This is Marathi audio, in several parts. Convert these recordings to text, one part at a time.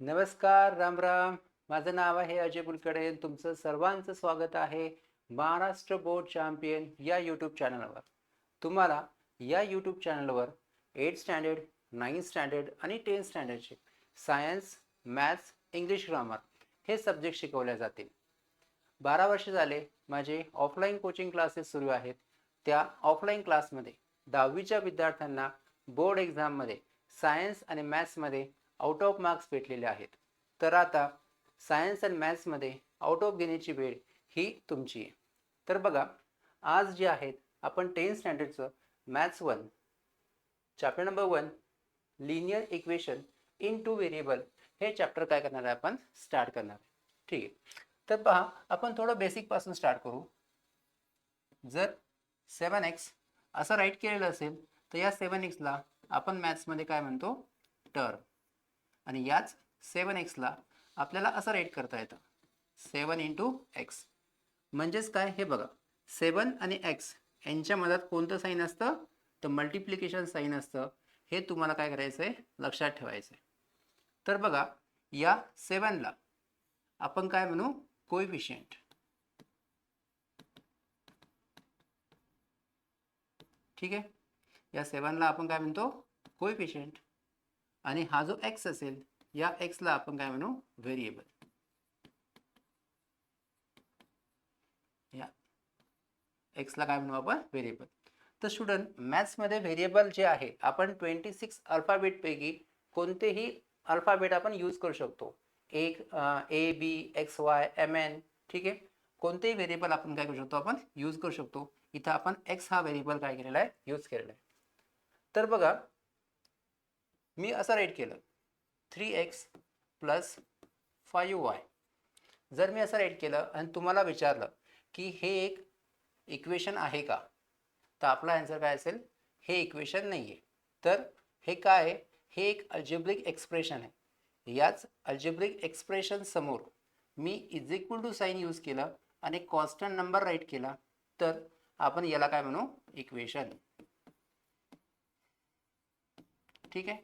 नमस्कार, राम राम. माझं नाव आहे अजय कुलकर्णी. तुमचं सर्वांचं स्वागत आहे महाराष्ट्र बोर्ड चॅम्पियन या यूट्यूब चॅनलवर. तुम्हाला या यूट्यूब चॅनलवर 8th स्टँडर्ड, 9th स्टँडर्ड आणि 10th स्टँडर्डचे सायन्स, मॅथ्स, इंग्लिश ग्रामर हे सब्जेक्ट शिकवले जातील. 12 वर्ष झाले माझे ऑफलाईन कोचिंग क्लासेस सुरू आहेत. त्या ऑफलाईन क्लासमध्ये 10वीच्या विद्यार्थ्यांना बोर्ड एक्झाममध्ये सायन्स आणि मॅथ्समध्ये आउट ऑफ मार्क्स भेटलेले आहेत. तर आता सायन्स आणि मॅथ्समध्ये आउट ऑफ घेण्याची वेळ ही तुमची आहे. तर बघा, आज जे आहेत आपण 10th स्टँडर्डचं maths 1 chapter number 1 linear equation in two variable हे चॅप्टर काय करणार आहे, आपण स्टार्ट करणार आहे. ठीक आहे. तर पहा, आपण थोडं बेसिकपासून स्टार्ट करू. जर 7x असं राईट केलेलं असेल तर या 7xला आपण मॅथ्समध्ये काय म्हणतो, टर्म. आणि याच 7xला आपल्याला असं राईट करता येतं 7 इंटू एक्स. म्हणजेच काय, हे बघा, 7 आणि एक्स यांच्या मधात कोणतं साईन असतं, तर मल्टिप्लिकेशन साईन असतं. हे तुम्हाला काय करायचं आहे, लक्षात ठेवायचं आहे. तर बघा, या 7ला आपण काय म्हणू, कोएफिशियंट. ठीक आहे. या 7ला आपण काय म्हणतो, कोएफिशियंट. आणि हा जो एक्स असेल, या एक्सला आपण काय म्हणू, व्हेरिएबल. या एक्सला काय म्हणू आपण, व्हेरिएबल. तर स्टुडंट, मॅथ्समध्ये व्हेरिएबल जे आहे, आपण 26 अल्फाबेटपैकी कोणतेही अल्फाबेट आपण यूज करू शकतो. एक A B X Y M N. ठीक आहे. कोणतेही व्हेरिएबल आपण काय करू शकतो, आपण यूज करू शकतो. इथं आपण एक्स हा व्हेरिएबल काय केलेला आहे, यूज केलेला आहे. तर बघा, मी असं राईट केलं 3x प्लस 5y. जर मी असं राईट केलं आणि तुम्हाला विचारलं की हे एक इक्वेशन आहे का, तर आपला आन्सर काय असेल, हे इक्वेशन नाही आहे. तर हे काय आहे, हे एक अल्जेब्रिक एक्सप्रेशन आहे. याच अल्जेब्रिक एक्सप्रेशन समोर मी is equal to sign use केलं आणि कॉन्स्टंट नंबर राईट केला, तर आपण याला काय म्हणू, इक्वेशन. ठीक आहे.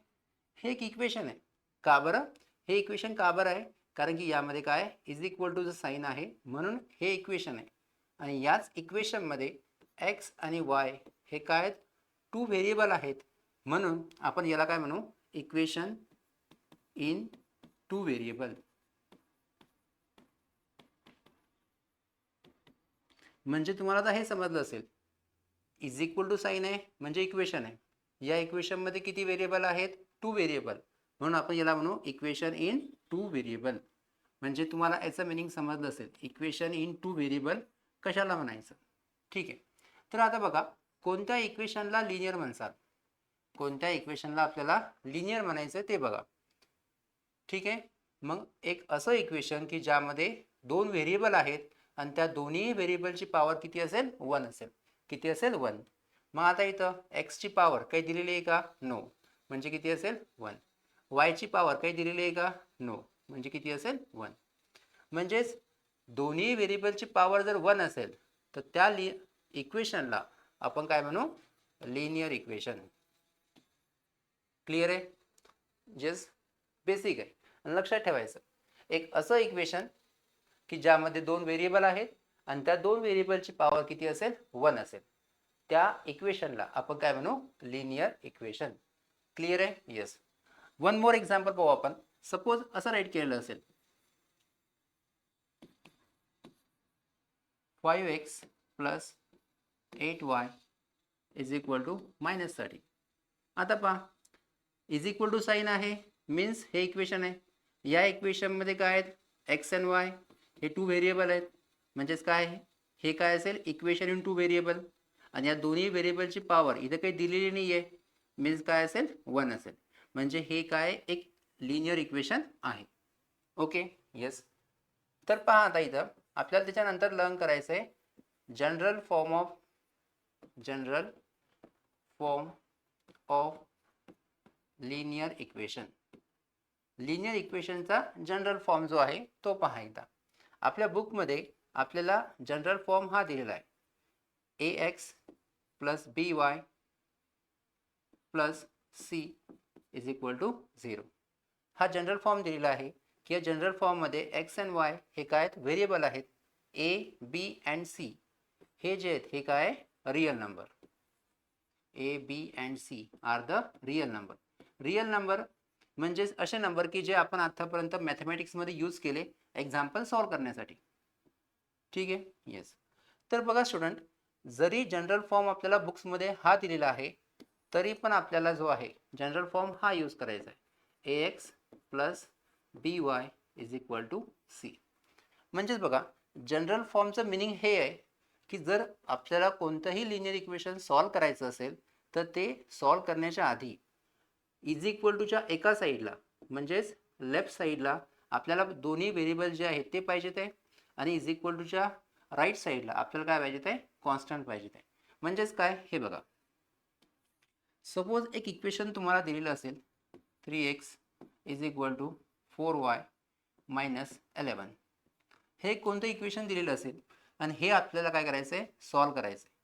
हे एक इक्वेशन आहे. का बरं, हे इक्वेशन का बरं आहे, कारण की यामध्ये काय, इज इक्वल टू साईन आहे, म्हणून हे इक्वेशन आहे. आणि याच इक्वेशनमध्ये एक्स आणि वाय हे काय आहेत, टू व्हेरिएबल आहेत, म्हणून आपण याला काय म्हणू, इक्वेशन इन टू व्हेरिएबल. म्हणजे तुम्हाला आता हे समजलं असेल, इज इक्वल टू साईन आहे म्हणजे इक्वेशन आहे. या इक्वेशनमध्ये किती व्हेरिएबल आहेत, टू व्हेरिएबल, म्हणून आपण याला म्हणू इक्वेशन इन टू व्हेरिएबल. म्हणजे तुम्हाला याचं मिनिंग समजलं असेल, इक्वेशन इन टू व्हेरिएबल कशाला म्हणायचं. ठीक आहे. तर आता बघा, कोणत्या इक्वेशनला लिनियर म्हणतात, कोणत्या इक्वेशनला आपल्याला लिनियर म्हणायचं ते बघा. ठीक आहे. मग एक असं इक्वेशन की ज्यामध्ये दोन व्हेरिएबल आहेत आणि त्या दोन्ही व्हेरिएबलची पॉवर किती असेल, 1 असेल. किती असेल, 1. मग आता इथं एक्सची पॉवर काही दिलेली आहे का, नो, म्हणजे किती असेल, 1. वायची पॉवर काही दिलेली आहे का, नो, म्हणजे किती असेल, 1. म्हणजेच दोन्ही व्हेरिएबलची पॉवर जर 1 असेल तर त्या इक्वेशनला आपण काय म्हणू, लिनियर इक्वेशन. क्लिअर आहे. जस्ट बेसिक आहे. आणि लक्षात ठेवायचं, एक असं इक्वेशन की ज्यामध्ये दोन व्हेरिएबल आहेत आणि त्या दोन व्हेरिएबलची पॉवर किती असेल, 1 असेल, त्या इक्वेशनला आपण काय म्हणू, लिनियर इक्वेशन. क्लिअर आहे. येस. वन मोर एक्झाम्पल पाहू आपण. सपोज असं राईट केलेलं असेल 5x plus 8y is equal to -30. आता पहा, इज इक्वल टू साईन आहे, मीन्स हे इक्वेशन आहे. या इक्वेशनमध्ये काय आहेत, एक्स अँड वाय हे टू व्हेरिएबल आहेत. म्हणजेच काय आहे, हे काय असेल, इक्वेशन इन टू व्हेरिएबल. आणि या दोन्ही व्हेरिएबलची पॉवर इथं काही दिलेली नाही आहे, मीन्स काय असेल, 1 असेल. म्हणजे हे काय, एक लिनियर इक्वेशन आहे. ओके. येस. तर पहा, आता इथं आपल्याला त्याच्यानंतर लर्न करायचं आहे general form of linear equation. Linear इक्वेशनचा जनरल फॉर्म जो आहे तो पहा. एकदा आपल्या बुकमध्ये आपल्याला जनरल फॉर्म हा दिलेला आहे, ax plus by plus c is equal to 0. हा जनरल फॉर्म दिलेला आहे की या जनरल फॉर्ममध्ये एक्स अँड वाय हे काय आहेत, व्हेरिएबल आहेत. ए, बी अँड सी हे जे आहेत हे काय, real number. A, B and C are the real number. Real number म्हणजेच असे नंबर की जे आपण आतापर्यंत मॅथमॅटिक्समध्ये यूज केले एक्झाम्पल सॉल्व्ह करण्यासाठी. ठीक आहे, येस. तर बघा स्टुडंट, जरी जनरल फॉर्म आपल्याला बुक्समध्ये हा दिलेला आहे तरी पण आपल्याला जो आहे जनरल फॉर्म हा यूज करायचा आहे. A x plus b y is equal to c. म्हणजेच बघा जनरल फॉर्मचं मिनिंग हे आहे की जर आपल्याला कोणतंही लिनियर इक्वेशन सॉल्व्ह करायचं असेल तर ते सॉल्व्ह करण्याच्या आधी इज इक्वल टूच्या एका साईडला म्हणजेच लेफ्ट साईडला आपल्याला दोन्ही व्हेरिएबल जे आहेत ते पाहिजेत आहे आणि इज इक्वल टूच्या राईट साईडला आपल्याला काय पाहिजेत आहे, कॉन्स्टंट पाहिजेत आहे. म्हणजेच काय, हे बघा सपोज एक इक्वेशन तुम्हाला दिलेलं असेल 3x is equal to 4y minus 11. हे कोणतं इक्वेशन दिलेलं असेल आणि हे आपल्याला काय करायचं आहे, सॉल्व्ह करायचं आहे.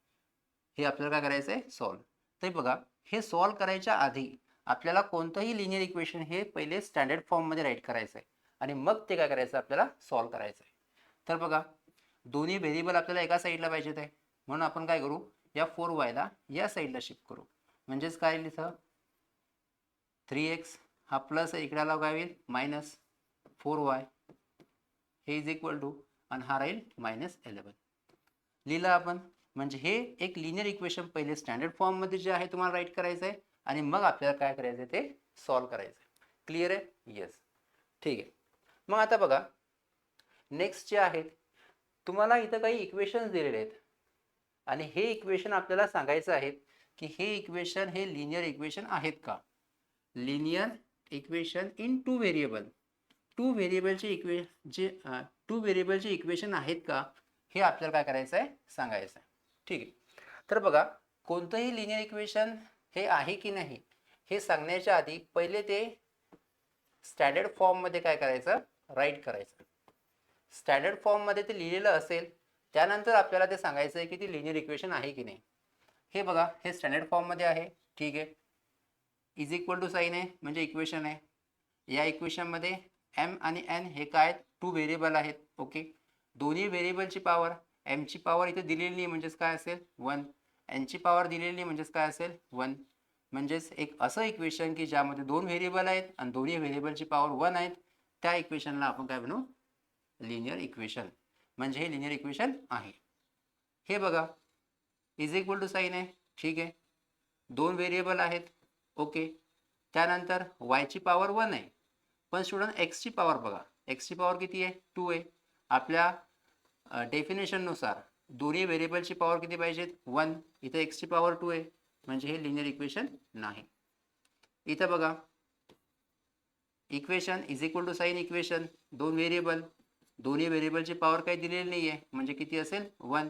हे आपल्याला काय करायचं आहे, सॉल्व्ह. तर बघा हे सॉल्व्ह करायच्या आधी आपल्याला कोणतंही लिनियर इक्वेशन हे पहिले स्टँडर्ड फॉर्ममध्ये राईट करायचं आहे आणि मग ते काय करायचं आपल्याला सॉल्व्ह करायचं आहे. तर बघा दोन्ही व्हेरिएबल आपल्याला एका साईडला पाहिजेत आहे म्हणून आपण काय करू, या 4yला या साईडला शिफ्ट करू. म्हणजेच काय लिहिलं, 3x हा प्लस आहे इकडे आला काय होईल मायनस 4y हे इज इक्वल टू आणि हा राहील मायनस 11 लिहिलं आपण. म्हणजे हे एक लिनियर इक्वेशन पहिले स्टँडर्ड फॉर्ममध्ये जे आहे तुम्हाला राईट करायचं आहे आणि मग आपल्याला काय करायचं आहे ते सॉल्व्ह करायचं आहे. क्लिअर आहे, येस. ठीक आहे. मग आता बघा नेक्स्ट जे आहेत तुम्हाला इथं काही इक्वेशन्स दिलेले आहेत आणि हे इक्वेशन आपल्याला सांगायचं आहे की हे इक्वेशन हे लिनियर इक्वेशन आहेत का. Linear equation in two variable, two व्हेरिएबलचे इक्वेशन आहेत का हे आपल्याला काय करायचं आहे, सांगायचं आहे. ठीक आहे. तर बघा कोणतंही लिनियर इक्वेशन हे आहे की नाही हे सांगण्याच्या आधी पहिले ते स्टँडर्ड फॉर्ममध्ये काय करायचं, राईट करायचं. स्टँडर्ड फॉर्ममध्ये ते लिहिलेलं असेल त्यानंतर आपल्याला ते सांगायचं आहे की ती लिनियर इक्वेशन आहे की नाही. हे बघा हे स्टँडर्ड फॉर्ममध्ये आहे. ठीक आहे, इज इक्वल टू साईन आहे म्हणजे इक्वेशन आहे. या इक्वेशनमध्ये एम आणि एन हे काय आहेत, टू व्हेरिएबल आहेत. ओके, दोन्ही व्हेरिएबलची पॉवर, एमची पॉवर इथे दिलेली नाही म्हणजेच काय असेल 1, एनची पॉवर दिलेली नाही म्हणजेच काय असेल 1. म्हणजेच एक असं इक्वेशन की ज्यामध्ये दोन व्हेरिएबल आहेत आणि दोन्ही व्हेरिएबलची पॉवर 1 आहेत त्या इक्वेशनला आपण काय बनवू, लिनियर इक्वेशन. म्हणजे हे लिनियर इक्वेशन आहे. हे बघा इज इक्वल टू साईन आहे. ठीक आहे, दोन व्हेरिएबल आहेत. ओके, त्यानंतर वायची पॉवर 1 आहे पण स्टुडंट एक्सची पॉवर बघा, एक्सची पॉवर किती आहे 2 आहे. आपल्या डेफिनेशननुसार दोन्ही व्हेरिएबलची पॉवर किती पाहिजेत 1, इथं एक्सची पॉवर 2 आहे म्हणजे हे लिनियर इक्वेशन नाही. इथं बघा equation is equal to sign equation, दोन व्हेरिएबल, दोन्ही व्हेरिएबलची पॉवर काही दिलेली नाही आहे म्हणजे किती असेल 1,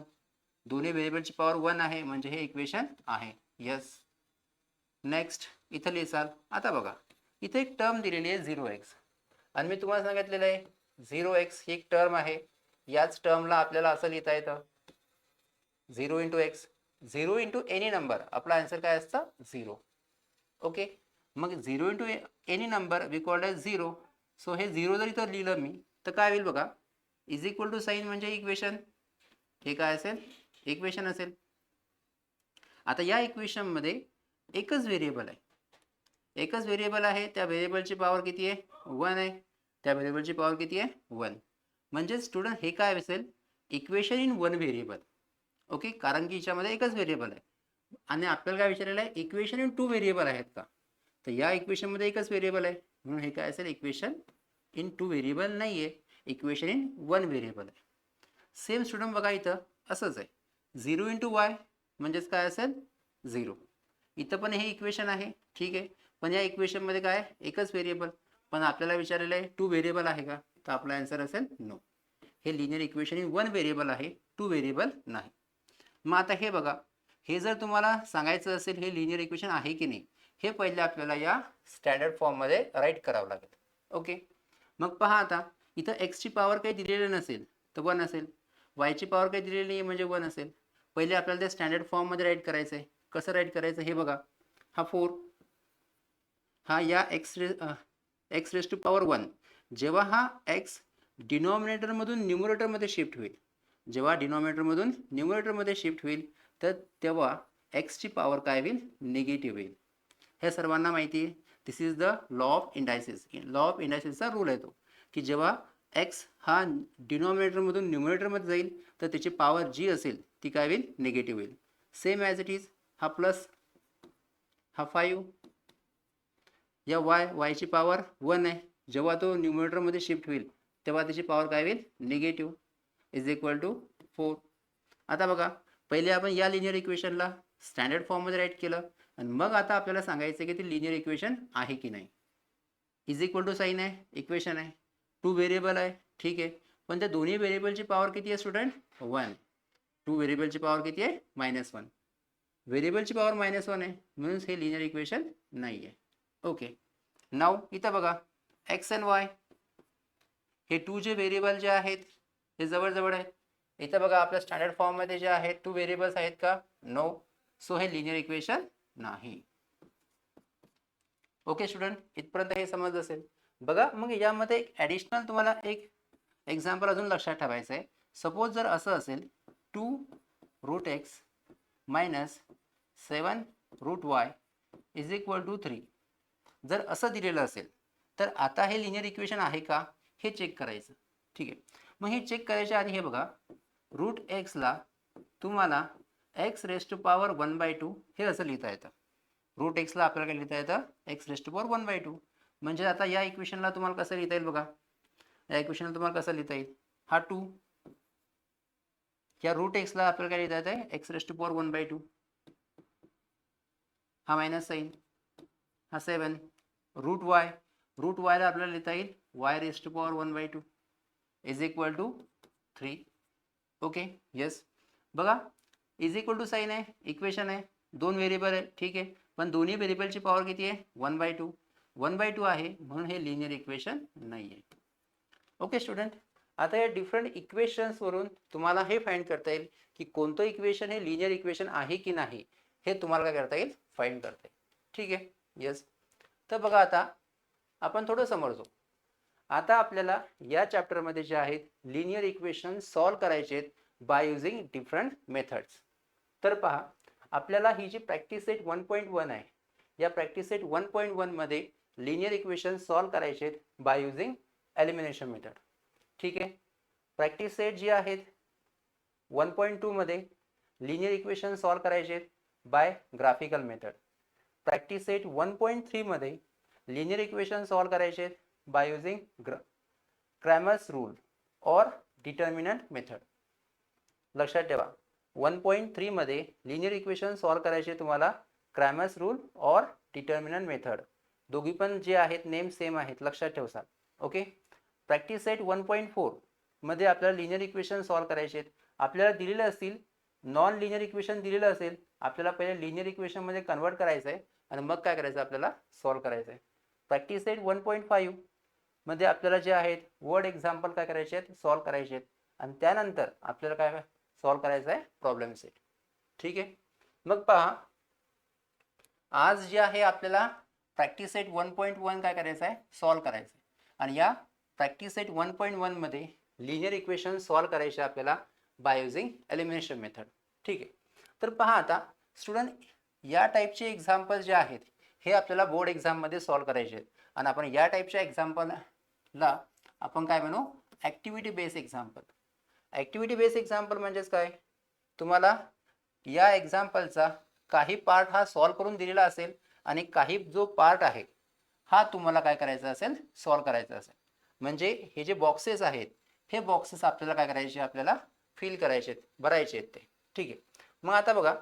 दोन्ही व्हेरिएबलची पॉवर 1 आहे म्हणजे हे इक्वेशन आहे. यस. नेक्स्ट इथं लिहिसाल. आता बघा इथे एक टर्म दिलेली आहे 0x आणि मी तुम्हाला सांगितलेलं आहे 0x ही एक टर्म आहे. याच टर्मला आपल्याला असं लिहिता येतं 0 into x, 0 into any number, आपला आन्सर काय असतं 0. ओके, मग 0 into any number we called as 0. So हे 0 जर इथं लिहिलं मी तर काय होईल बघा, इज इक्वल टू साईन म्हणजे इक्वेशन, हे काय असेल इक्वेशन असेल. आता या इक्वेशनमध्ये एकच व्हेरिएबल आहे, एकच व्हेरिएबल आहे, त्या व्हेरिएबलची पॉवर किती आहे 1 आहे, त्या व्हेरिएबलची पॉवर किती आहे 1. म्हणजे स्टुडंट हे काय असेल equation in one variable. Okay, कारण की याच्यामध्ये एकच व्हेरिएबल आहे आणि आपल्याला काय विचारलेलं आहे इक्वेशन इन टू व्हेरिएबल आहेत का, तर या इक्वेशनमध्ये एकच व्हेरिएबल आहे म्हणून हे काय असेल इक्वेशन इन टू व्हेरिएबल नाही आहे, इक्वेशन इन वन व्हेरिएबल आहे. सेम स्टुडंट बघा इथं असंच आहे 0 इंटू वाय म्हणजेच काय असेल 0. इथं पण हे इक्वेशन आहे. ठीक आहे, पण या इक्वेशनमध्ये काय एकच व्हेरिएबल पण आपल्याला विचारलेलं आहे टू व्हेरिएबल आहे का, तर आपला आन्सर असेल नो. हे linear equation in one variable आहे, टू व्हेरिएबल नाही. मग आता हे बघा हे जर तुम्हाला सांगायचं असेल हे लिनियर इक्वेशन आहे की नाही हे पहिले आपल्याला या स्टँडर्ड फॉर्ममध्ये राईट करावं लागेल. ओके, मग पहा आता इथं एक्सची पॉवर काही दिलेली नसेल तर 1 असेल, वायची पॉवर काही दिलेली नाही म्हणजे 1 असेल. पहिले आपल्याला त्या स्टँडर्ड फॉर्ममध्ये राईट करायचं आहे. कसं राईट करायचं हे बघा, हा 4 हा या x x raise to power 1. जेव्हा हा एक्स डिनॉमिनेटरमधून न्यूमरेटरमध्ये शिफ्ट होईल, जेव्हा डिनॉमिनेटरमधून न्यूमरेटरमध्ये शिफ्ट होईल तर तेव्हा एक्सची पॉवर काय होईल, निगेटिव्ह होईल. हे सर्वांना माहिती आहे. This is the law of indices. Law of इंडायसिसचा रूल आहे तो, की जेव्हा एक्स हा डिनॉमिनेटरमधून न्यूमरेटरमध्ये जाईल तर त्याची पॉवर जी असेल ती काय होईल, निगेटिव्ह होईल. सेम ॲज इट इज हा प्लस हा 5 या वायची पॉवर 1 आहे, जेव्हा तो न्यूमरेटरमध्ये शिफ्ट होईल तेव्हा त्याची पॉवर काय होईल, निगेटिव्ह, इज इक्वल टू 4. आता बघा, पहिले आपण या लिनियर इक्वेशनला स्टँडर्ड फॉर्ममध्ये राईट केलं आणि मग आता आपल्याला सांगायचं आहे की ते लिनियर इक्वेशन आहे की नाही. इज इक्वल टू साईन आहे, इक्वेशन आहे, 2 व्हेरिएबल आहे, ठीक आहे. पण त्या दोन्ही व्हेरिएबलची पॉवर किती आहे स्टुडंट, 1. 2 व्हेरिएबलची पॉवर किती आहे, -1. व्हेरिएबलची पॉवर -1 आहे म्हणून हे लिनियर इक्वेशन नाही आहे. ओके, नाव इथं बघा एक्स अँड वाय हे 2 जे व्हेरिएबल जे आहेत हे जवळजवळ आहेत. इथं बघा आपल्या स्टँडर्ड फॉर्ममध्ये जे आहेत 2 व्हेरिएबल्स आहेत का, नो. सो हे लिनियर इक्वेशन नाही. ओके स्टुडंट, इथपर्यंत हे समजलं असेल. बघा मग यामध्ये एक ॲडिशनल तुम्हाला एक एक्झाम्पल अजून लक्षात ठेवायचं आहे. सपोज जर असं असेल 2√x - 7√y is equal to 3. जर असं दिलेलं असेल तर आता हे लिनियर इक्वेशन आहे का हे चेक करायचं, ठीक आहे. मग हे चेक करायच्या आधी हे बघा, √x तुम्हाला x रेस टू पॉवर 1/2 हे असं लिहिता येतं. √x आपल्याला काय लिहिता येतं, x रेस टू पॉवर 1/2. म्हणजे आता या इक्वेशनला तुम्हाला कसं लिहिता येईल बघा, या इक्वेशनला तुम्हाला कसं लिहिता येईल, हा 2 या √x आपल्याला काय लिहिता येतं, x रेस टू पॉवर 1/2, हा मायनस साईन, हा 7 √y ला आपल्याला लिहिता येईल y raise to power 1/2 is equal to 3. Okay, yes. बघा इज इक्वल टू साईन आहे, इक्वेशन आहे, 2 व्हेरिएबल आहे, ठीक आहे. पण दोन्ही व्हेरिएबलची पॉवर किती आहे, 1/2. 1/2 आहे म्हणून हे लिनियर इक्वेशन नाही आहे. ओके स्टुडंट, आता या डिफरंट इक्वेशन्सवरून तुम्हाला हे फाइंड करता येईल की कोणतं इक्वेशन हे लिनियर इक्वेशन आहे की नाही, हे तुम्हाला काय करता येईल, फाइंड करता येईल. ठीक आहे, येस. तर बघा आता आपण थोडं समजू. आता आपल्याला या चॅप्टरमध्ये जे आहेत लिनियर इक्वेशन सॉल्व करायचे आहेत बाय युझिंग डिफरंट मेथड्स. तर पहा, आपल्याला ही जी प्रॅक्टिस सेट 1.1 आहे, या प्रॅक्टिस सेट 1.1 मध्ये लिनियर इक्वेशन सॉल्व करायचे आहेत बाय युझिंग एलिमिनेशन मेथड. ठीक आहे. प्रॅक्टिस सेट जी आहेत 1.2 मध्ये लिनियर इक्वेशन सॉल्व करायचे आहेत by graphical method. Practice set 1.3 मध्ये लिनियर इक्वेशन सॉल्व करायचे आहेत बाय युझिंग क्रॅमर्स रूल और डिटर्मिनंट मेथड. लक्षात ठेवा, 1.3 मध्ये लिनियर इक्वेशन सॉल्व करायचे तुम्हाला क्रॅमर्स रूल और डिटर्मिनंट मेथड. दोघी पण जे आहेत नेम सेम आहेत, लक्षात ठेवसाल. ओके. प्रॅक्टिस सेट 1.4 मध्ये आपल्याला लिनियर इक्वेशन सॉल्व करायचे आहेत. आपल्याला दिलेले असतील नॉन लिनियर इक्वेशन दिलेलं असेल, आपल्याला पहिले लिनियर इक्वेशन मध्ये कन्वर्ट करायचं आहे आणि मग काय करायचं, आपल्याला सॉल्व करायचं आहे. प्रॅक्टिस सेट 1.5 मध्ये आपल्याला जे आहेत वर्ड एक्झाम्पल काय करायचे आहेत, सॉल्व करायचे आहेत आणि त्यानंतर आपल्याला काय सॉल्व करायचं आहे, प्रॉब्लेम सेट. ठीक आहे. मग पहा, आज जे आहे आपल्याला प्रॅक्टिस सेट 1.1 काय करायचं आहे, सॉल्व करायचं आहे. आणि या प्रॅक्टिस सेट 1.1 मध्ये लिनियर इक्वेशन सॉल्व करायचे आपल्याला बाय युझिंग एलिमिनेशन मेथड. ठीक आहे. तर पहा आता स्टुडंट, या टाईपचे एक्झाम्पल जे आहेत हे आपल्याला बोर्ड एक्झाममध्ये सॉल्व करायचे आहेत आणि आपण या टाईपच्या एक्झाम्पलला आपण काय म्हणू, activity base example. Activity base example म्हणजेच काय, तुम्हाला या एक्झाम्पलचा काही पार्ट हा सॉल्व करून दिलेला असेल आणि काही जो पार्ट आहे हा तुम्हाला काय करायचा असेल, सॉल्व करायचा असेल. म्हणजे हे जे बॉक्सेस आहेत हे बॉक्सेस आपल्याला काय करायचे, आपल्याला फिल करायचे आहेत, भरायचे आहेत ते. ठीक आहे. मग आता बघा,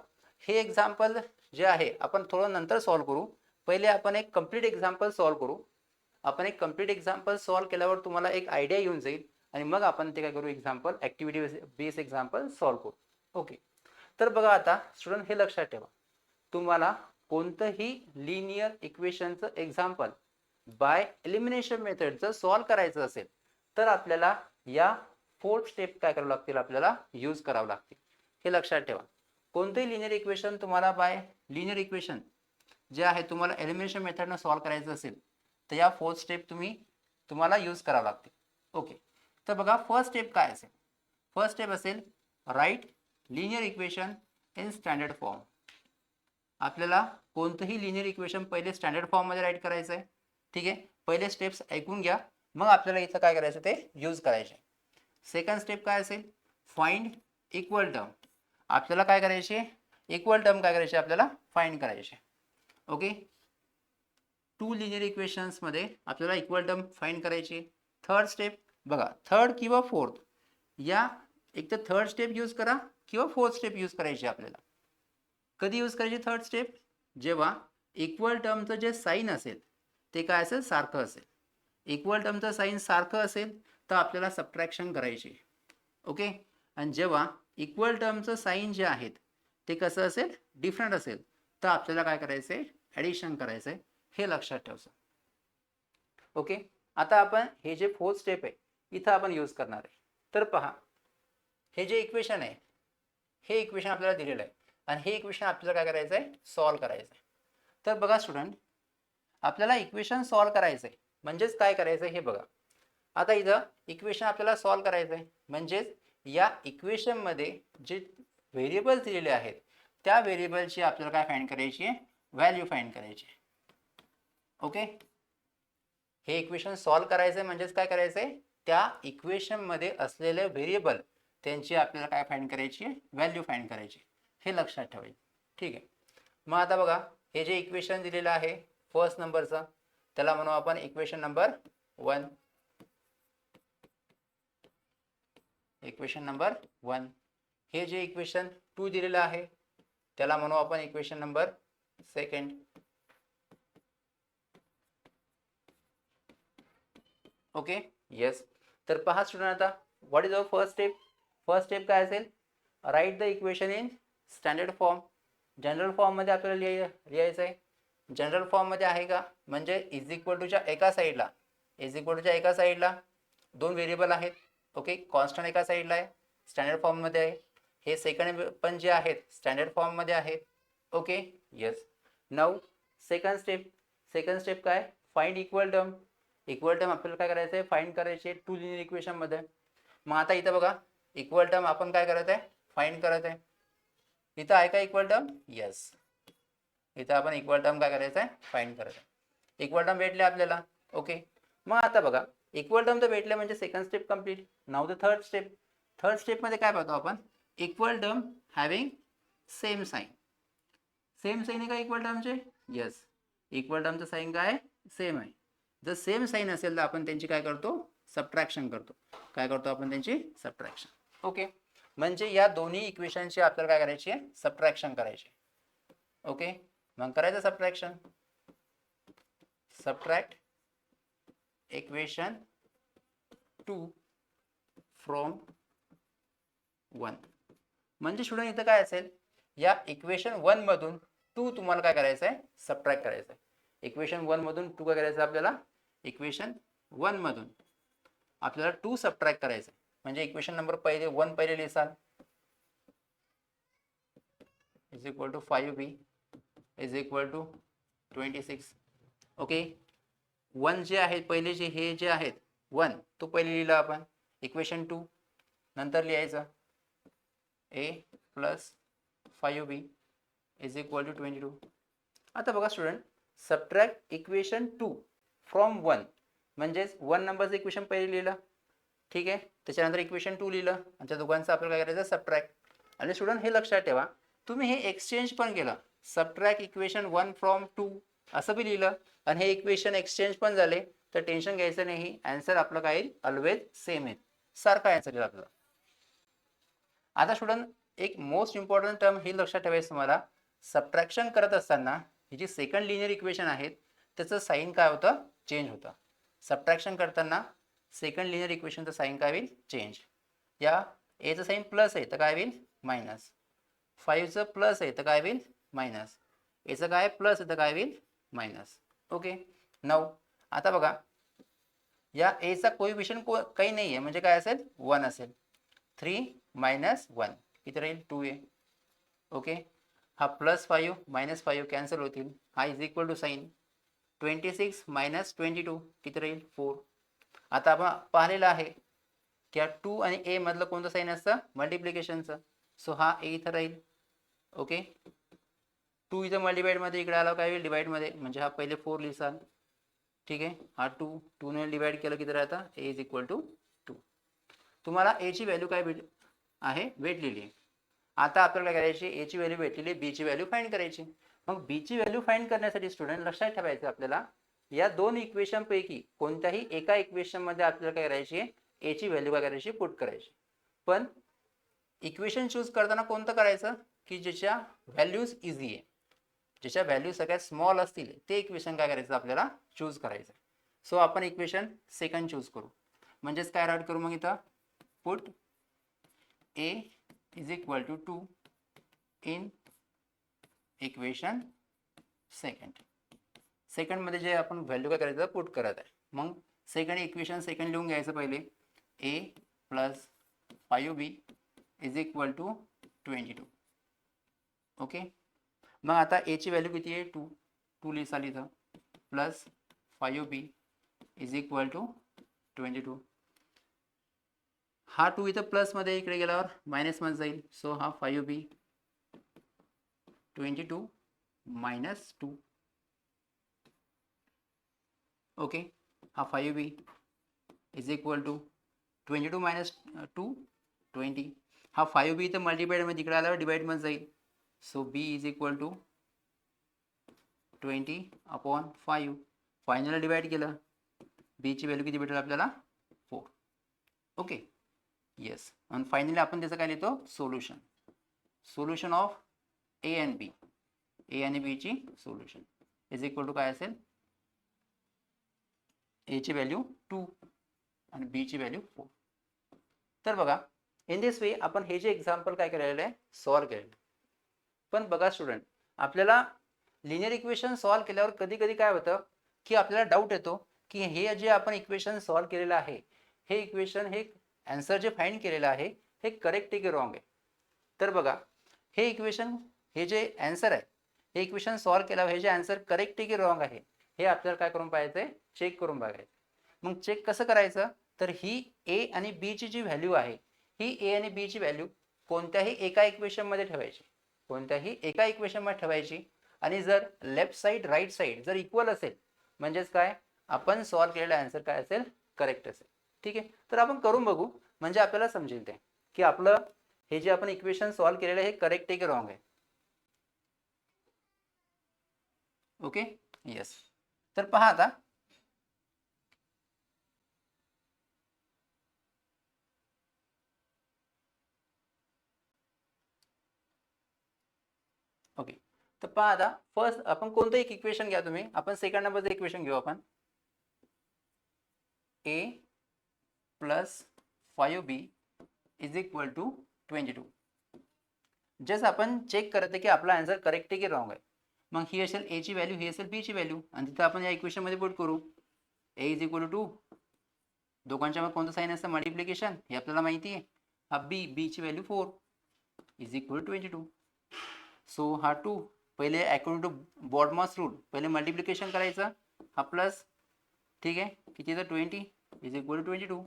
हे एक्झाम्पल जे आहे आपण थोडं नंतर सॉल्व करू. पहिले आपण एक कंप्लीट एक्झाम्पल सॉल्व करू. आपण एक कंप्लीट एक्झाम्पल सॉल्व केल्यावर तुम्हाला एक आयडिया येऊन जाईल आणि मग आपण ते काय करू, example activity base example solve करू. ओके. तर बघा आता स्टुडंट, हे लक्षात ठेवा, तुम्हाला कोणतंही लिनियर इक्वेशनचं एक्झाम्पल बाय एलिमिनेशन मेथडचं सॉल्व करायचं असेल तर आपल्याला या 4 स्टेप काय करावं लागतील, आपल्याला यूज करावं लागतील. हे लक्षात ठेवा. कोणतंही लिनियर इक्वेशन तुम्हाला बाय लिनियर इक्वेशन जे आहे तुम्हाला एलिमिनेशन मेथडनं सॉल्व करायचं असेल तर या 4th स्टेप तुम्हाला यूज करावं लागते. ओके, तर बघा फर्स्ट स्टेप काय असेल. फर्स्ट स्टेप असेल right linear equation in standard form. आपल्याला कोणतंही लिनियर इक्वेशन पहिले स्टँडर्ड फॉर्ममध्ये राईट करायचं आहे. ठीक आहे, पहिले स्टेप्स ऐकून घ्या, मग आपल्याला इथं काय करायचं ते यूज करायचे. सेकंड स्टेप काय असेल, फाइंड इक्वल टर्म. आपल्याला काय करायचे, इक्वल टर्म काय करायचे आपल्याला फाइंड करायचे. ओके, 2 लिनियर इक्वेशन्समध्ये आपल्याला इक्वल टर्म फाइंड करायची. थर्ड स्टेप बघा, थर्ड किंवा फोर्थ, या एक तर थर्ड स्टेप यूज करा किंवा फोर्थ स्टेप यूज करायची. आपल्याला कधी यूज करायची थर्ड स्टेप, जेव्हा इक्वल टर्मचं जे साईन असेल ते काय असेल, सारखं असेल. इक्वल टर्मचं साईन सारखं असेल तर आपल्याला सबट्रॅक्शन करायची. ओके, आणि जेव्हा इक्वल टर्मचं साईन जे आहेत ते कसं असेल, डिफरंट असेल, तर आपल्याला काय करायचं आहे, ॲडिशन करायचं आहे. हे लक्षात ठेवायचं. ओके, आता आपण हे जे फोर्थ स्टेप आहे इथं आपण यूज करणार आहे. तर पहा, हे जे इक्वेशन आहे, हे इक्वेशन आपल्याला दिलेलं आहे आणि हे इक्वेशन आपल्याला काय करायचं आहे, सॉल्व करायचं आहे. तर बघा स्टुडंट, आपल्याला इक्वेशन सॉल्व करायचं आहे म्हणजेच काय करायचं हे बघा. आता इथं इक्वेशन आपल्याला सॉल्व करायचं आहे म्हणजेच या इक्वेशनमध्ये जे व्हेरिएबल दिलेले आहेत त्या व्हेरिएबलची आपल्याला काय फाइंड करायची आहे, व्हॅल्यू फाइंड करायची. ओके, हे इक्वेशन सॉल्व करायचं आहे म्हणजेच काय करायचं आहे, त्या इक्वेशनमध्ये असलेले व्हेरिएबल त्यांची आपल्याला काय फाइंड करायची आहे, व्हॅल्यू फाइंड करायची. हे लक्षात ठेवायचं. ठीक आहे, मग आता बघा, हे जे इक्वेशन दिलेलं आहे फर्स्ट नंबरचं, त्याला म्हणू आपण इक्वेशन नंबर 1. Equation number 1. हे जे इक्वेशन 2 दिलेलं आहे त्याला म्हणू आपण इक्वेशन नंबर 2. Okay, yes. तर पहा स्टुडंट, आता what is our first step. First step काय असेल, write the equation in standard form. General फॉर्ममध्ये आपल्याला लिहायचं आहे. जनरल फॉर्ममध्ये आहे का, म्हणजे इज इक्वल टूच्या एका साईडला, इज इक्वल टूच्या एका साईडला 2 व्हेरिएबल आहेत. ओके, कॉन्स्टंट एका साईडला आहे, स्टँडर्ड फॉर्ममध्ये आहे. हे सेकंड पण जे आहेत स्टँडर्ड फॉर्ममध्ये आहेत. Okay, yes. Now second step. Second step काय, find equal term. Equal term आपल्याला काय करायचं आहे, फाइंड करायचे 2 लिनियर इक्वेशनमध्ये. मग आता इथं बघा, इक्वल टर्म आपण काय करत आहे, फाइंड करत आहे. इथं आहे का इक्वल टर्म, येस. इथं आपण इक्वल टर्म काय करायचं आहे, फाइंड करत आहे. इक्वल टर्म भेटले आपल्याला. ओके, मग आता बघा, इक्वल टर्म तर भेटले म्हणजे second step complete. Now the third step. Third स्टेपमध्ये काय पाहतो आपण, equal term having same sign. Same sign आहे का इक्वल टर्मचे, येस. इक्वल टर्मचं साईन काय, सेम आहे. जर सेम साईन असेल तर आपण त्यांची काय करतो, सबट्रॅक्शन करतो. काय करतो आपण त्यांची सबट्रॅक्शन. ओके, म्हणजे या दोन्ही इक्वेशनची आपल्याला काय करायची आहे, सबट्रॅक्शन करायची. ओके, मग करायचं सबट्रॅक्शन. Subtract equation 2 from 1. म्हणजे स्टुडंट इथं काय असेल, या इक्वेशन 1 मधून 2 तुम्हाला काय करायचं आहे, सबट्रॅक्ट करायचं आहे. इक्वेशन 1 मधून 2 काय करायचं आपल्याला, इक्वेशन 1 मधून आपल्याला 2 सबट्रॅक्ट करायचं. म्हणजे इक्वेशन नंबर 1 पहिले लिहिसाल, is equal to 5b is equal to 26. Okay, 1 जे आहेत पहिले, जे हे जे आहेत 1 तो पहिले लिहिला आपण. इक्वेशन 2 नंतर लिहायचं a plus 5b is equal to 22. आता बघा स्टुडंट, सबट्रॅक्ट इक्वेशन 2 फ्रॉम 1 म्हणजेच 1 नंबरचं इक्वेशन पहिले लिहिलं. ठीक आहे, त्याच्यानंतर इक्वेशन 2 लिहिलं आणि त्या दोघांचं आपल्याला काय करायचं, सबट्रॅक्ट. आणि स्टुडंट हे लक्षात ठेवा, तुम्ही हे एक्सचेंज पण केलं, सबट्रॅक्ट इक्वेशन 1 फ्रॉम 2 असं बी लिहिलं आणि हे इक्वेशन एक्सचेंज पण झाले, तर टेन्शन घ्यायचं नाही. आन्सर आपलं काय येईल, ऑलवेज सेम आहे, सारखा आन्सर येईल आपल्याला. आता स्टुडंट, एक मोस्ट इम्पॉर्टंट टर्म हे लक्षात ठेवायचं तुम्हाला, सबट्रॅक्शन करत असताना ही जी सेकंड लिनियर इक्वेशन आहेत त्याचं साईन काय होतं, चेंज होतं. सबट्रॅक्शन करताना सेकंड लिनियर इक्वेशनचं साईन काय होईल, चेंज. या एचं साईन प्लस आहे तर काय होईल, मायनस. 5चं प्लस आहे तर काय होईल, मायनस. एचं काय प्लस आहे तर काय होईल, मायनस. ओके, 9. आता बघा, या एचा कोएफिशियंट काही नाही आहे म्हणजे काय असेल, 1 असेल. 3 मायनस 1 किती राहील, 2a. ओके, हा प्लस 5 मायनस 5 कॅन्सल होतील. हा is equal to sign 26 minus 22 किती राहील 4. आता आपण पाहिलेलं आहे की या 2 आणि ए मधलं कोणतं साईन असतं मल्टिप्लिकेशनचं. सो हा ए इथं राहील. ओके 2 इथं मल्टिप्लाइडमध्ये इकडे आला काय होईल डिवाइडमध्ये म्हणजे हा पहिले 4 लिहिसाल. ठीक आहे हा 2 ने डिवाइड केलं किती राहतं ए इज इक्वल टू 2. तुम्हाला ए ची व्हॅल्यू काय भेटलेली आहे. आता आपल्याला काय करायची ए ची व्हॅल्यू भेटलेली आहे, बी ची व्हॅल्यू फाइंड करायची. मग बी ची व्हॅल्यू फाइंड करण्यासाठी स्टुडंट लक्षात ठेवायचं आपल्याला या दोन इक्वेशन पैकी कोणत्याही एका इक्वेशन मध्ये आपल्याला काय करायची ए ची व्हॅल्यू काय करायची पुट करायची. पण इक्वेशन चूज करताना कोणतं करायचं की ज्याच्या व्हॅल्यूज इझी आहे, ज्याच्या व्हॅल्यू सगळ्यात स्मॉल असतील ते इक्वेशन काय करायचं आपल्याला चूज करायचं. सो आपण इक्वेशन सेकंड चूज करू. म्हणजेच काय राईट करू मग इथं put A is equal to 2 in equation second मध्ये जे आपण व्हॅल्यू काय करायचं पुट करत आहे. मग सेकंड इक्वेशन सेकंड लिहून घ्यायचं पहिले a plus 5b is equal to 22. Okay मग आता ए ची व्हॅल्यू किती आहे 2 लिहिसाल इथं plus 5b is equal to 22. हा 2 इथं प्लस मध्ये इकडे गेल्यावर मायनस मध्ये जाईल. सो हा 5b 22 मायनस 2. ओके हा 5b is equal to 22 minus 2 20. हा 5b इथं मल्टिप्लाइड मध्ये इकडे आल्यावर डिवाइड मध्ये जाईल. So b is equal to 20 upon 5. Final divide केलं b ची व्हॅल्यू किती भेटेल आपल्याला 4. ओके येस आणि फायनली आपण त्याचं काय लिहितो सोल्युशन ऑफ ए आणि बी ची सोल्युशन इज इक्वल टू काय असेल ए ची व्हॅल्यू 2 आणि बी ची व्हॅल्यू 4. तर बघा इन दिस वे आपण हे जे एक्झाम्पल काय केलेलं आहे सॉल्व्ह केलेलं. पण बघा स्टुडंट आपल्याला लिनियर इक्वेशन सॉल्व्ह केल्यावर कधी कधी काय होतं की आपल्याला डाऊट येतो की हे जे आपण इक्वेशन सॉल्व्ह केलेलं आहे हे इक्वेशन हे आन्सर जे फाइंड केलेलं आहे हे करेक्ट आहे की रॉंग आहे. तर बघा हे इक्वेशन हे जे आन्सर आहे हे इक्वेशन सॉल्व्ह केल्यावर हे जे आन्सर करेक्ट आहे की रॉंग आहे हे आपल्याला काय करून पाहायचंय चेक करून बघायचं. मग चेक कसं करायचं तर ही ए आणि बी ची जी व्हॅल्यू आहे ही ए आणि बी ची व्हॅल्यू कोणत्याही एका इक्वेशन मध्ये ठेवायची आणि जर लेफ्ट साइड राईट साइड जर इक्वल असेल म्हणजेच काय आपण सॉल्व्ह केलेला आन्सर काय असेल करेक्ट असेल. ठीक आहे तर आपण करून बघू म्हणजे आपल्याला समजेल ते की आपलं हे जे आपण इक्वेशन सॉल्व्ह केलेलं आहे हे करेक्ट आहे की रॉंग आहे. ओके येस तर पहा आता ओके तर पहा आता फर्स्ट आपण कोणतं एक इक्वेशन घ्या तुम्ही आपण सेकंड नंबरचं इक्वेशन घेऊ आपण a plus 5b is equal to 22. Just आपण चेक करत आहे की आपला आन्सर करेक्ट आहे की रॉंग आहे. मग ही असेल ए ची व्हॅल्यू ही असेल बी ची व्हॅल्यू आणि तिथं आपण या इक्वेशन मध्ये पुट करू ए इज इक्वल टू 2 दोघांच्या मग कोणतं साइन असतं मल्टिप्लिकेशन हे आपल्याला माहिती आहे. हा बी ची value 4 is equal to 22. So हा 2 पहिले अकॉर्डिंग टू बॉडमॉस रूल पहिले मल्टिप्लिकेशन करायचं हा प्लस ठीक आहे किती तर 20 is equal to 22.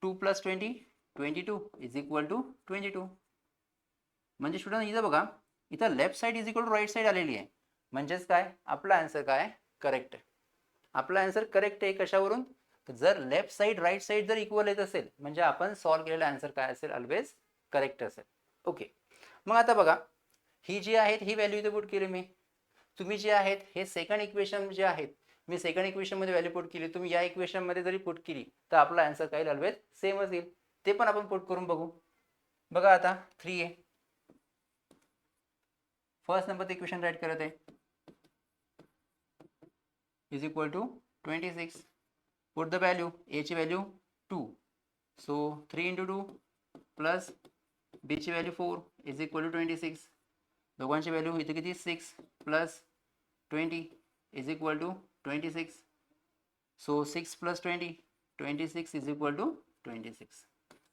2 plus 20 22 is equal to 22. म्हणजे स्टुडंट इथं बघा इथं left side is equal to right side आलेली आहे म्हणजेच काय आपला आन्सर काय करेक्ट आहे. आपला आन्सर करेक्ट आहे कशावरून जर लेफ्ट साइड राईट साइड जर इक्वल येत असेल म्हणजे आपण सॉल्व्ह केलेला आन्सर काय असेल ऑलवेज करेक्ट असेल. ओके मग आता बघा ही जी आहेत ही व्हॅल्यू इथे पुट केली मी. तुम्ही जे आहेत हे सेकंड इक्वेशन जे आहेत मी सेकंड इक्वेशन मध्ये व्हॅल्यू पुट केली तुम्ही या इक्वेशन मध्ये जरी पुट केली तर आपला आन्सर काय ऑलवेज सेमच येईल. ते पण आपण पुट करून बघू. बघा आता 3 आहे फर्स्ट नंबरचं इक्वेशन राईट करत आहे is equal to 26. Put the value a ची value 2 so 3 into 2 plus b ची व्हॅल्यू 4 इज इक्वल टू 26. दोघांची व्हॅल्यू इथे किती 6 plus 20 is equal to 26. So 6 plus 20 26 is equal to 26.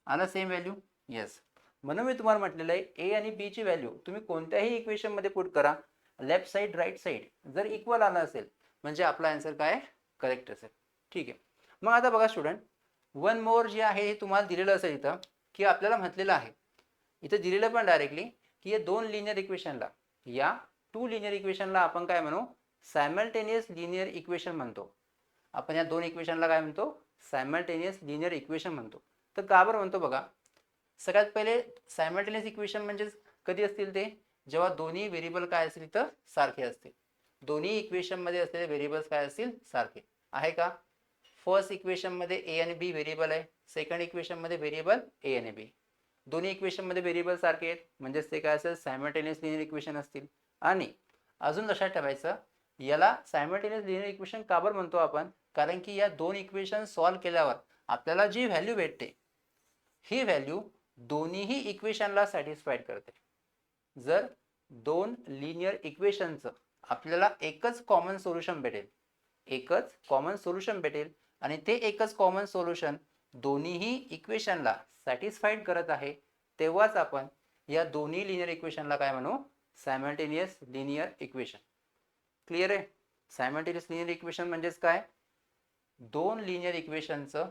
आला सेम व्हॅल्यू येस. म्हणून मी तुम्हाला म्हटलेलं आहे ए आणि बी ची व्हॅल्यू तुम्ही कोणत्याही इक्वेशन मध्ये पुट करा लेफ्ट साइड राईट साइड जर इक्वल आला असेल म्हणजे आपला आन्सर काय करेक्ट असेल. ठीक आहे. मग आता बघा स्टुडंट, वन मोर जे आहे हे तुम्हाला दिलेलं असेल इथं, की आपल्याला म्हटलेलं आहे इथं दिलेलं पण डायरेक्टली, की या दोन लिनियर इक्वेशनला, या टू लिनियर इक्वेशनला आपण काय म्हणू, सायमल्टेनियस लिनियर इक्वेशन म्हणतो. आपण या दोन इक्वेशनला काय म्हणतो, सायमल्टेनियस लिनियर इक्वेशन म्हणतो. तर का बरं म्हणतो बघा, सगळ्यात पहिले सायमल्टेनियस इक्वेशन म्हणजे कधी असतील ते, जेव्हा दोन्ही व्हेरिएबल काय असतील तर सारखे असतील. दोन्ही इक्वेशन मध्ये असलेले व्हेरिएबल्स काय असतील, सारखे आहे का. फर्स्ट इक्वेशन मध्ये ए आणि बी व्हेरिएबल आहे, सेकंड इक्वेशन मध्ये व्हेरिएबल ए आणि बी, दोन्ही इक्वेशन मध्ये व्हेरिएबल सारखे आहेत, म्हणजेच ते काय असेल, सायमल्टेनियस लिनियर इक्वेशन असतील. आणि अजून लक्षात ठेवायचं, याला सायमल्टेनियस लिनियर इक्वेशन का बरं म्हणतो आपण, कारण की या दोन इक्वेशन सॉल्व्ह केल्यावर आपल्याला जी व्हॅल्यू भेटते ही व्हॅल्यू दोन्हीही इक्वेशनला सॅटिस्फाईड करते. जर दोन लिनियर इक्वेशनचं आपल्याला एकच कॉमन सोल्युशन भेटेल, एकच कॉमन सोल्युशन भेटेल आणि ते एकच कॉमन सोल्युशन दोन्हीही इक्वेशनला सॅटिस्फाईड करत आहे, तेव्हाच आपण या दोन्ही लिनियर इक्वेशनला काय म्हणू, सायमल्टेनियस लिनियर इक्वेशन. क्लिअर आहे. सायमल्टेनियस लिनियर इक्वेशन म्हणजेच काय, दोन लिनियर इक्वेशनचं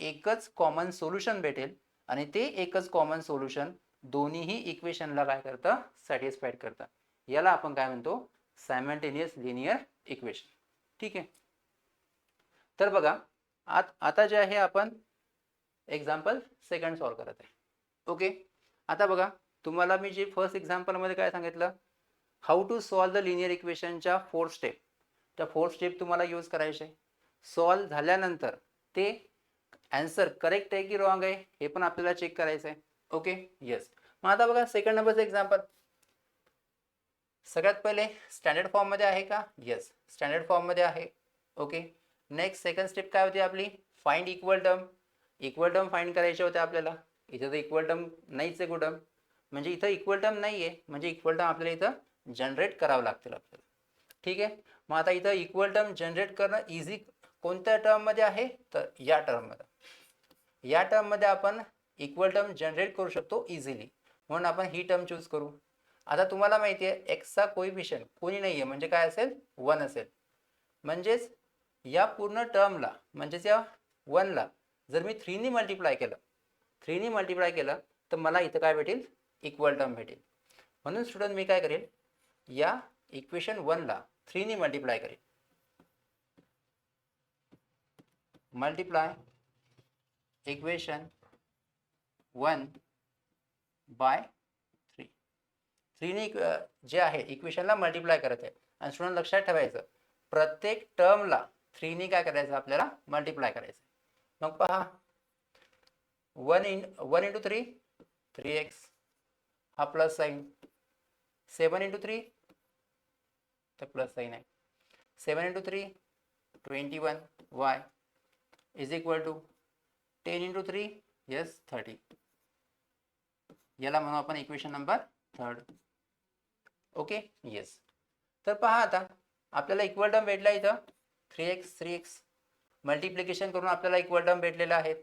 एकच कॉमन सोल्युशन भेटेल आणि ते एकच कॉमन सोल्युशन दोन्हीही इक्वेशनला काय करतं, सॅटिस्फाईड करतं. याला आपण काय म्हणतो, सायमल्टेनियस लिनियर इक्वेशन. ठीक आहे. तर बघा, आता जे आहे आपण एक्झाम्पल सेकंड सॉल्व्ह करत आहे. ओके. आता बघा, तुम्हाला मी जे फर्स्ट एक्झाम्पलमध्ये काय सांगितलं, how to solve the linear इक्वेशनच्या 4 स्टेप, त्या 4 स्टेप तुम्हाला यूज करायचे. सॉल्व्ह झाल्यानंतर ते आन्सर करेक्ट आहे की रॉंग आहे हे पण आपल्याला चेक करायचं आहे. ओके. येस. मग आता बघा सेकंड नंबरचं एक्झाम्पल. सगळ्यात पहिले स्टँडर्ड फॉर्म मध्ये आहे का, येस स्टँडर्ड फॉर्म मध्ये आहे. ओके. नेक्स्ट सेकंड स्टेप काय होती आपली, find equal term. Equal term find करायचे होते आपल्याला. इथं तर इक्वल टर्म नाहीच आहे कुठं, म्हणजे इथं इक्वल टर्म नाही आहे, म्हणजे इक्वल टर्म आपल्याला इथं जनरेट करावं लागतील आपल्याला. ठीक आहे. मग आता इथं इक्वल टर्म जनरेट करणं इझी कोणत्या टर्म मध्ये आहे, तर या टर्म मध्ये. या टर्म मध्ये आपण इक्वल टर्म जनरेट करू शकतो इझिली, म्हणून आपण ही टर्म चूज करू. आता तुम्हाला माहिती आहे एक्सचा कोइफिशियंट कोणी नाही आहे, म्हणजे काय असेल, 1 असेल. म्हणजेच या पूर्ण टर्मला, म्हणजेच या 1 ला जर मी 3 ने मल्टिप्लाय केलं, 3 ने मल्टिप्लाय केलं तर मला इथं काय भेटेल, इक्वल टर्म भेटेल. म्हणून स्टुडंट मी काय करेल, या इक्वेशन 1 ला 3 ने मल्टिप्लाय करेल. Multiply equation 1 bye 3. 3 ने जे आहे इक्वेशनला मल्टिप्लाय करत आहे. आणि स्टुडंट लक्षात ठेवायचं, प्रत्येक टर्मला 3 ने काय करायचं, आपल्याला मल्टिप्लाय करायचं. मग पहा, 1 इंटू 3 3x, हा प्लस साइन. 7 इंटू 3 तर प्लस साइन आहे. 7 into 3 21y is equal to 10 into 3 yes 30. याला म्हणू आपण इक्वेशन नंबर 3. ओके. येस. तर पहा, आता आपल्याला इक्वल टर्म भेटला इथं 3x मल्टिप्लिकेशन करून आपल्याला इक्वल टर्म भेटलेला आहे.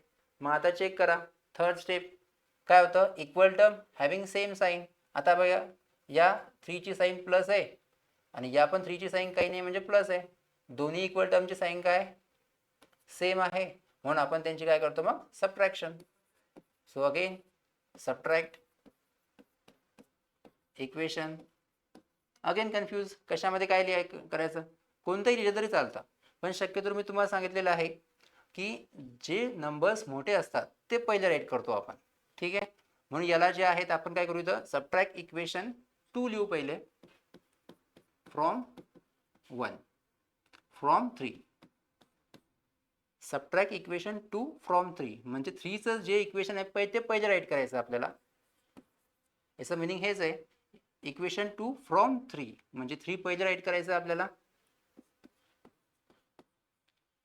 मग आता चेक करा थर्ड स्टेप काय होतं, equal term having same sign. आता बघा, या 3 ची साइन प्लस आहे आणि या पण 3 ची साइन काही नाही म्हणजे प्लस आहे. दोन्ही इक्वल टर्मची साइन काय सेम आहे, म्हणून आपण त्यांची काय करतो मग subtraction. So again subtract equation. Again confuse कशामध्ये काय करायचं, कोणतंही लिहिलं तरी चालतं, पण शक्यतो मी तुम्हाला सांगितलेलं आहे की जे नंबर्स मोठे असतात ते पहिले राईट करतो आपण. ठीक आहे. म्हणून याला जे आहेत आपण काय करू, इथं सबट्रॅक्ट इक्वेशन 2 लिहू पहिले, from 1 from 3. Subtract equation 2 from 3 म्हणजे 3 चं जे इक्वेशन आहे ते पहिले राईट करायचं आपल्याला. याचं मिनिंग हेच आहे, इक्वेशन 2 फ्रॉम 3 म्हणजे 3 पहिले राईट करायचं आपल्याला,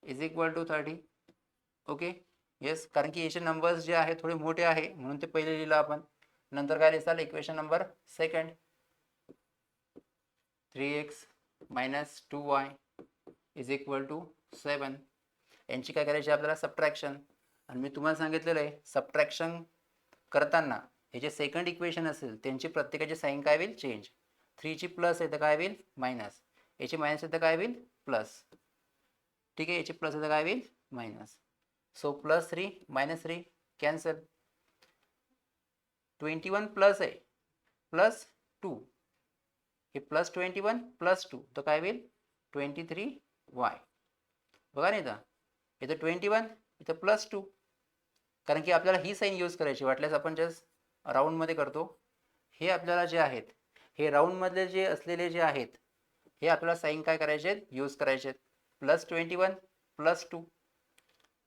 is equal to 30. Okay. Yes, कारण की याचे नंबर्स जे आहे थोडे मोठे आहे म्हणून ते पहिले लिहिलं आपण. नंतर काय लिहिसाल, equation number second 3x minus 2y is equal to 7. यांची काय करायची आपल्याला सबट्रॅक्शन. आणि मी तुम्हाला सांगितलेलं आहे सबट्रॅक्शन करताना हे जे सेकंड इक्वेशन असेल त्यांची प्रत्येकाची साइन काय होईल चेंज. 3 ची प्लस आहे तर काय होईल मायनस. याची मायनस तर काय होईल प्लस, ठीक आहे, याची प्लस तर काय होईल मायनस. So +3 -3 cancel. 21 प्लस आहे +2, हे +21 +2 तर काय होईल 23y. बघा नाही इथं, इथं 21 इथं +2, कारण की आपल्याला ही साईन यूज करायची, वाटल्यास आपण जस्ट राऊंडमध्ये करतो. हे आपल्याला जे आहेत, हे राऊंडमधले जे असलेले जे आहेत, हे आपल्याला साईन काय करायचे आहेत, यूज करायचे आहेत. +21 +2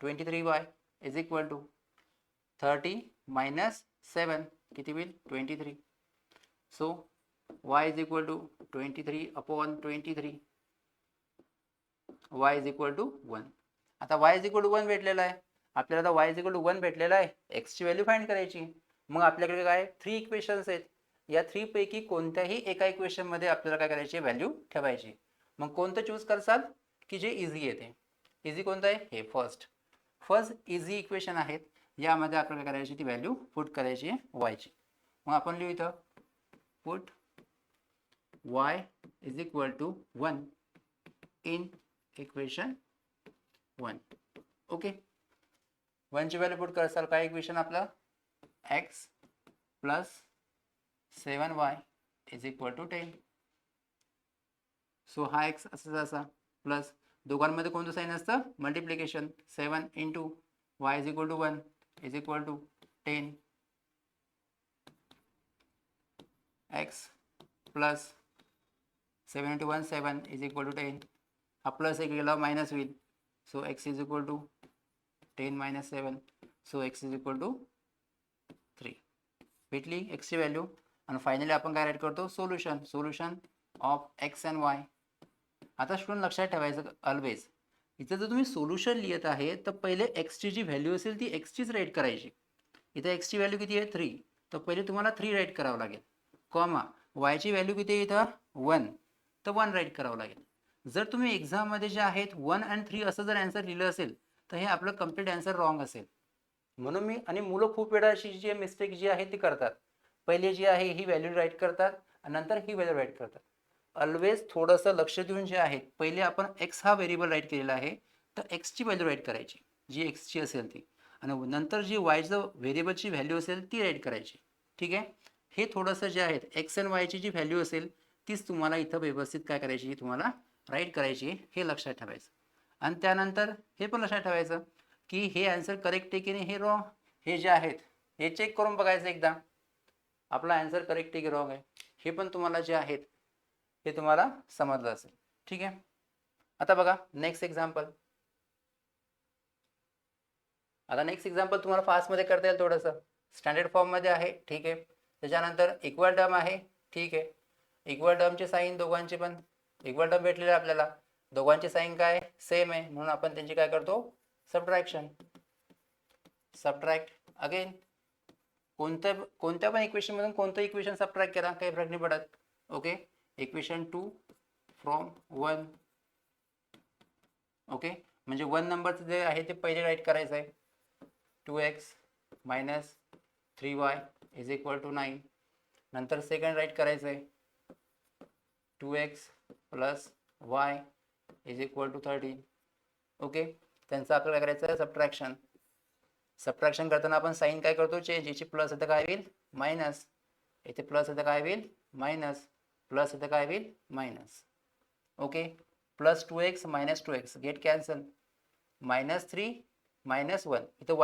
23y इज इक्वल टू 30 - 7 किती होईल 23. So y is equal to 23/23, y is equal to 1. आता y इज इक्वल टू 1 भेटलेला आहे आपल्याला. आता y इज इक्वल टू 1 भेटलेला आहे, x ची व्हॅल्यू फाइंड करायची. मग आपल्याकडे काय 3 इक्वेशन्स आहेत, या 3 पैकी कोणत्याही एका इक्वेशन मध्ये आपल्याला काय करायची व्हॅल्यू ठेवायची. मग कोणतं चूज करसाल की जे इझी येते. इझी कोणतं आहे, हे फर्स्ट इझी इक्वेशन आहेत, यामध्ये आपल्याला काय करायची ती व्हॅल्यू पुट करायची आहे y ची. मग आपण लिहू इथं put y is equal to 1 in equation 1. Okay, 1 ची व्हॅल्यू पुट करसाल काय इक्वेशन आपलं x plus 7y is equal to 10. So हा x असा प्लस दोघांमध्ये कोणतं साईन असतं multiplication. 7 into y is equal to 1 is equal to 10 x plus 7 into 1 7 is equal to 10. हा प्लस एक गेला मायनस होईल. So x is equal to 10 - 7, so x is equal to 3 भेटली x ची व्हॅल्यू. आणि फायनली आपण काय राईट करतो solution of x and y. आता स्टुडंट लक्षात ठेवायचं ऑलवेज, इथं जर तुम्ही सोल्युशन लिहित आहे तर पहिले x ची जी व्हॅल्यू असेल ती x चीच राईट करायची. इथं x ची व्हॅल्यू किती आहे 3, तर पहिले तुम्हाला 3 राईट करावं लागेल, कॉमा y ची व्हॅल्यू किती आहे इथं 1, तर 1 राईट करावं लागेल. जर तुम्ही एक्झाममध्ये जे आहेत 1 आणि 3 असं जर आन्सर लिहिलं असेल तर हे आपलं कम्प्लीट आन्सर रॉंग असेल. म्हणून मी आणि मुलं खूप वेळा अशी जी मिस्टेक जी आहे ती करतात, पहिले जी आहे ही व्हॅल्यू राईट करतात आणि नंतर ही व्हॅल्यू राईट करतात. ऑलवेज थोडंसं लक्ष देऊन जे आहे, पहिले आपण x हा व्हेरिएबल राईट केलेला आहे तर x ची व्हॅल्यू राईट करायची जी x ची असेल ती, आणि नंतर जी yचं व्हेरिएबलची व्हॅल्यू असेल ती राईट करायची. ठीक आहे, हे थोडंसं जे आहे x आणि y ची जी व्हॅल्यू असेल तीच तुम्हाला इथं व्यवस्थित काय करायची तुम्हाला राईट करायची, हे लक्षात ठेवायचं. आणि त्यानंतर हे पण लक्षात ठेवायचं की हे आन्सर करेक्ट आहे की नाही, हे रॉंग, हे जे आहेत हे चेक करून बघायचं एकदा आपला आन्सर करेक्ट आहे की रॉंग आहे, हे पण तुम्हाला जे आहेत हे तुम्हाला समजलं असेल. ठीक आहे, आता बघा नेक्स्ट एक्झाम्पल. आता नेक्स्ट एक्झाम्पल तुम्हाला फास्टमध्ये करता येईल, थोडंसं स्टँडर्ड फॉर्ममध्ये आहे. ठीक आहे, त्याच्यानंतर इक्वल टर्म आहे. ठीक आहे, इक्वल टर्मचे साईन दोघांचे पण इक्वल टर्म भेटलेले आपल्याला, दोघांचे साईन काय सेम आहे म्हणून आपण त्यांची काय करतो सबट्रॅक्ट अगेन. कोणत्या पण इक्वेशन मधून कोणतं इक्वेशन सबट्रॅक्ट करा काही फरक नाही पडत. Okay, equation 2 from 1. ओके, म्हणजे 1 नंबरचं जे आहे ते पहिले राईट करायचं आहे. 2x - 3y is equal to 9. नंतर सेकंड राईट करायचं आहे 2x plus y is equal to 13. Okay, त्यांचं आपल्याला करायचं आहे सबट्रॅक्शन करताना आपण साईन काय करतो चेंज. याची प्लस येतं काय होईल मायनस, इथे प्लस येतं काय होईल मायनस, प्लस येतं काय होईल minus. Okay, plus 2x - 2x get cancel, -3 - 1. इथं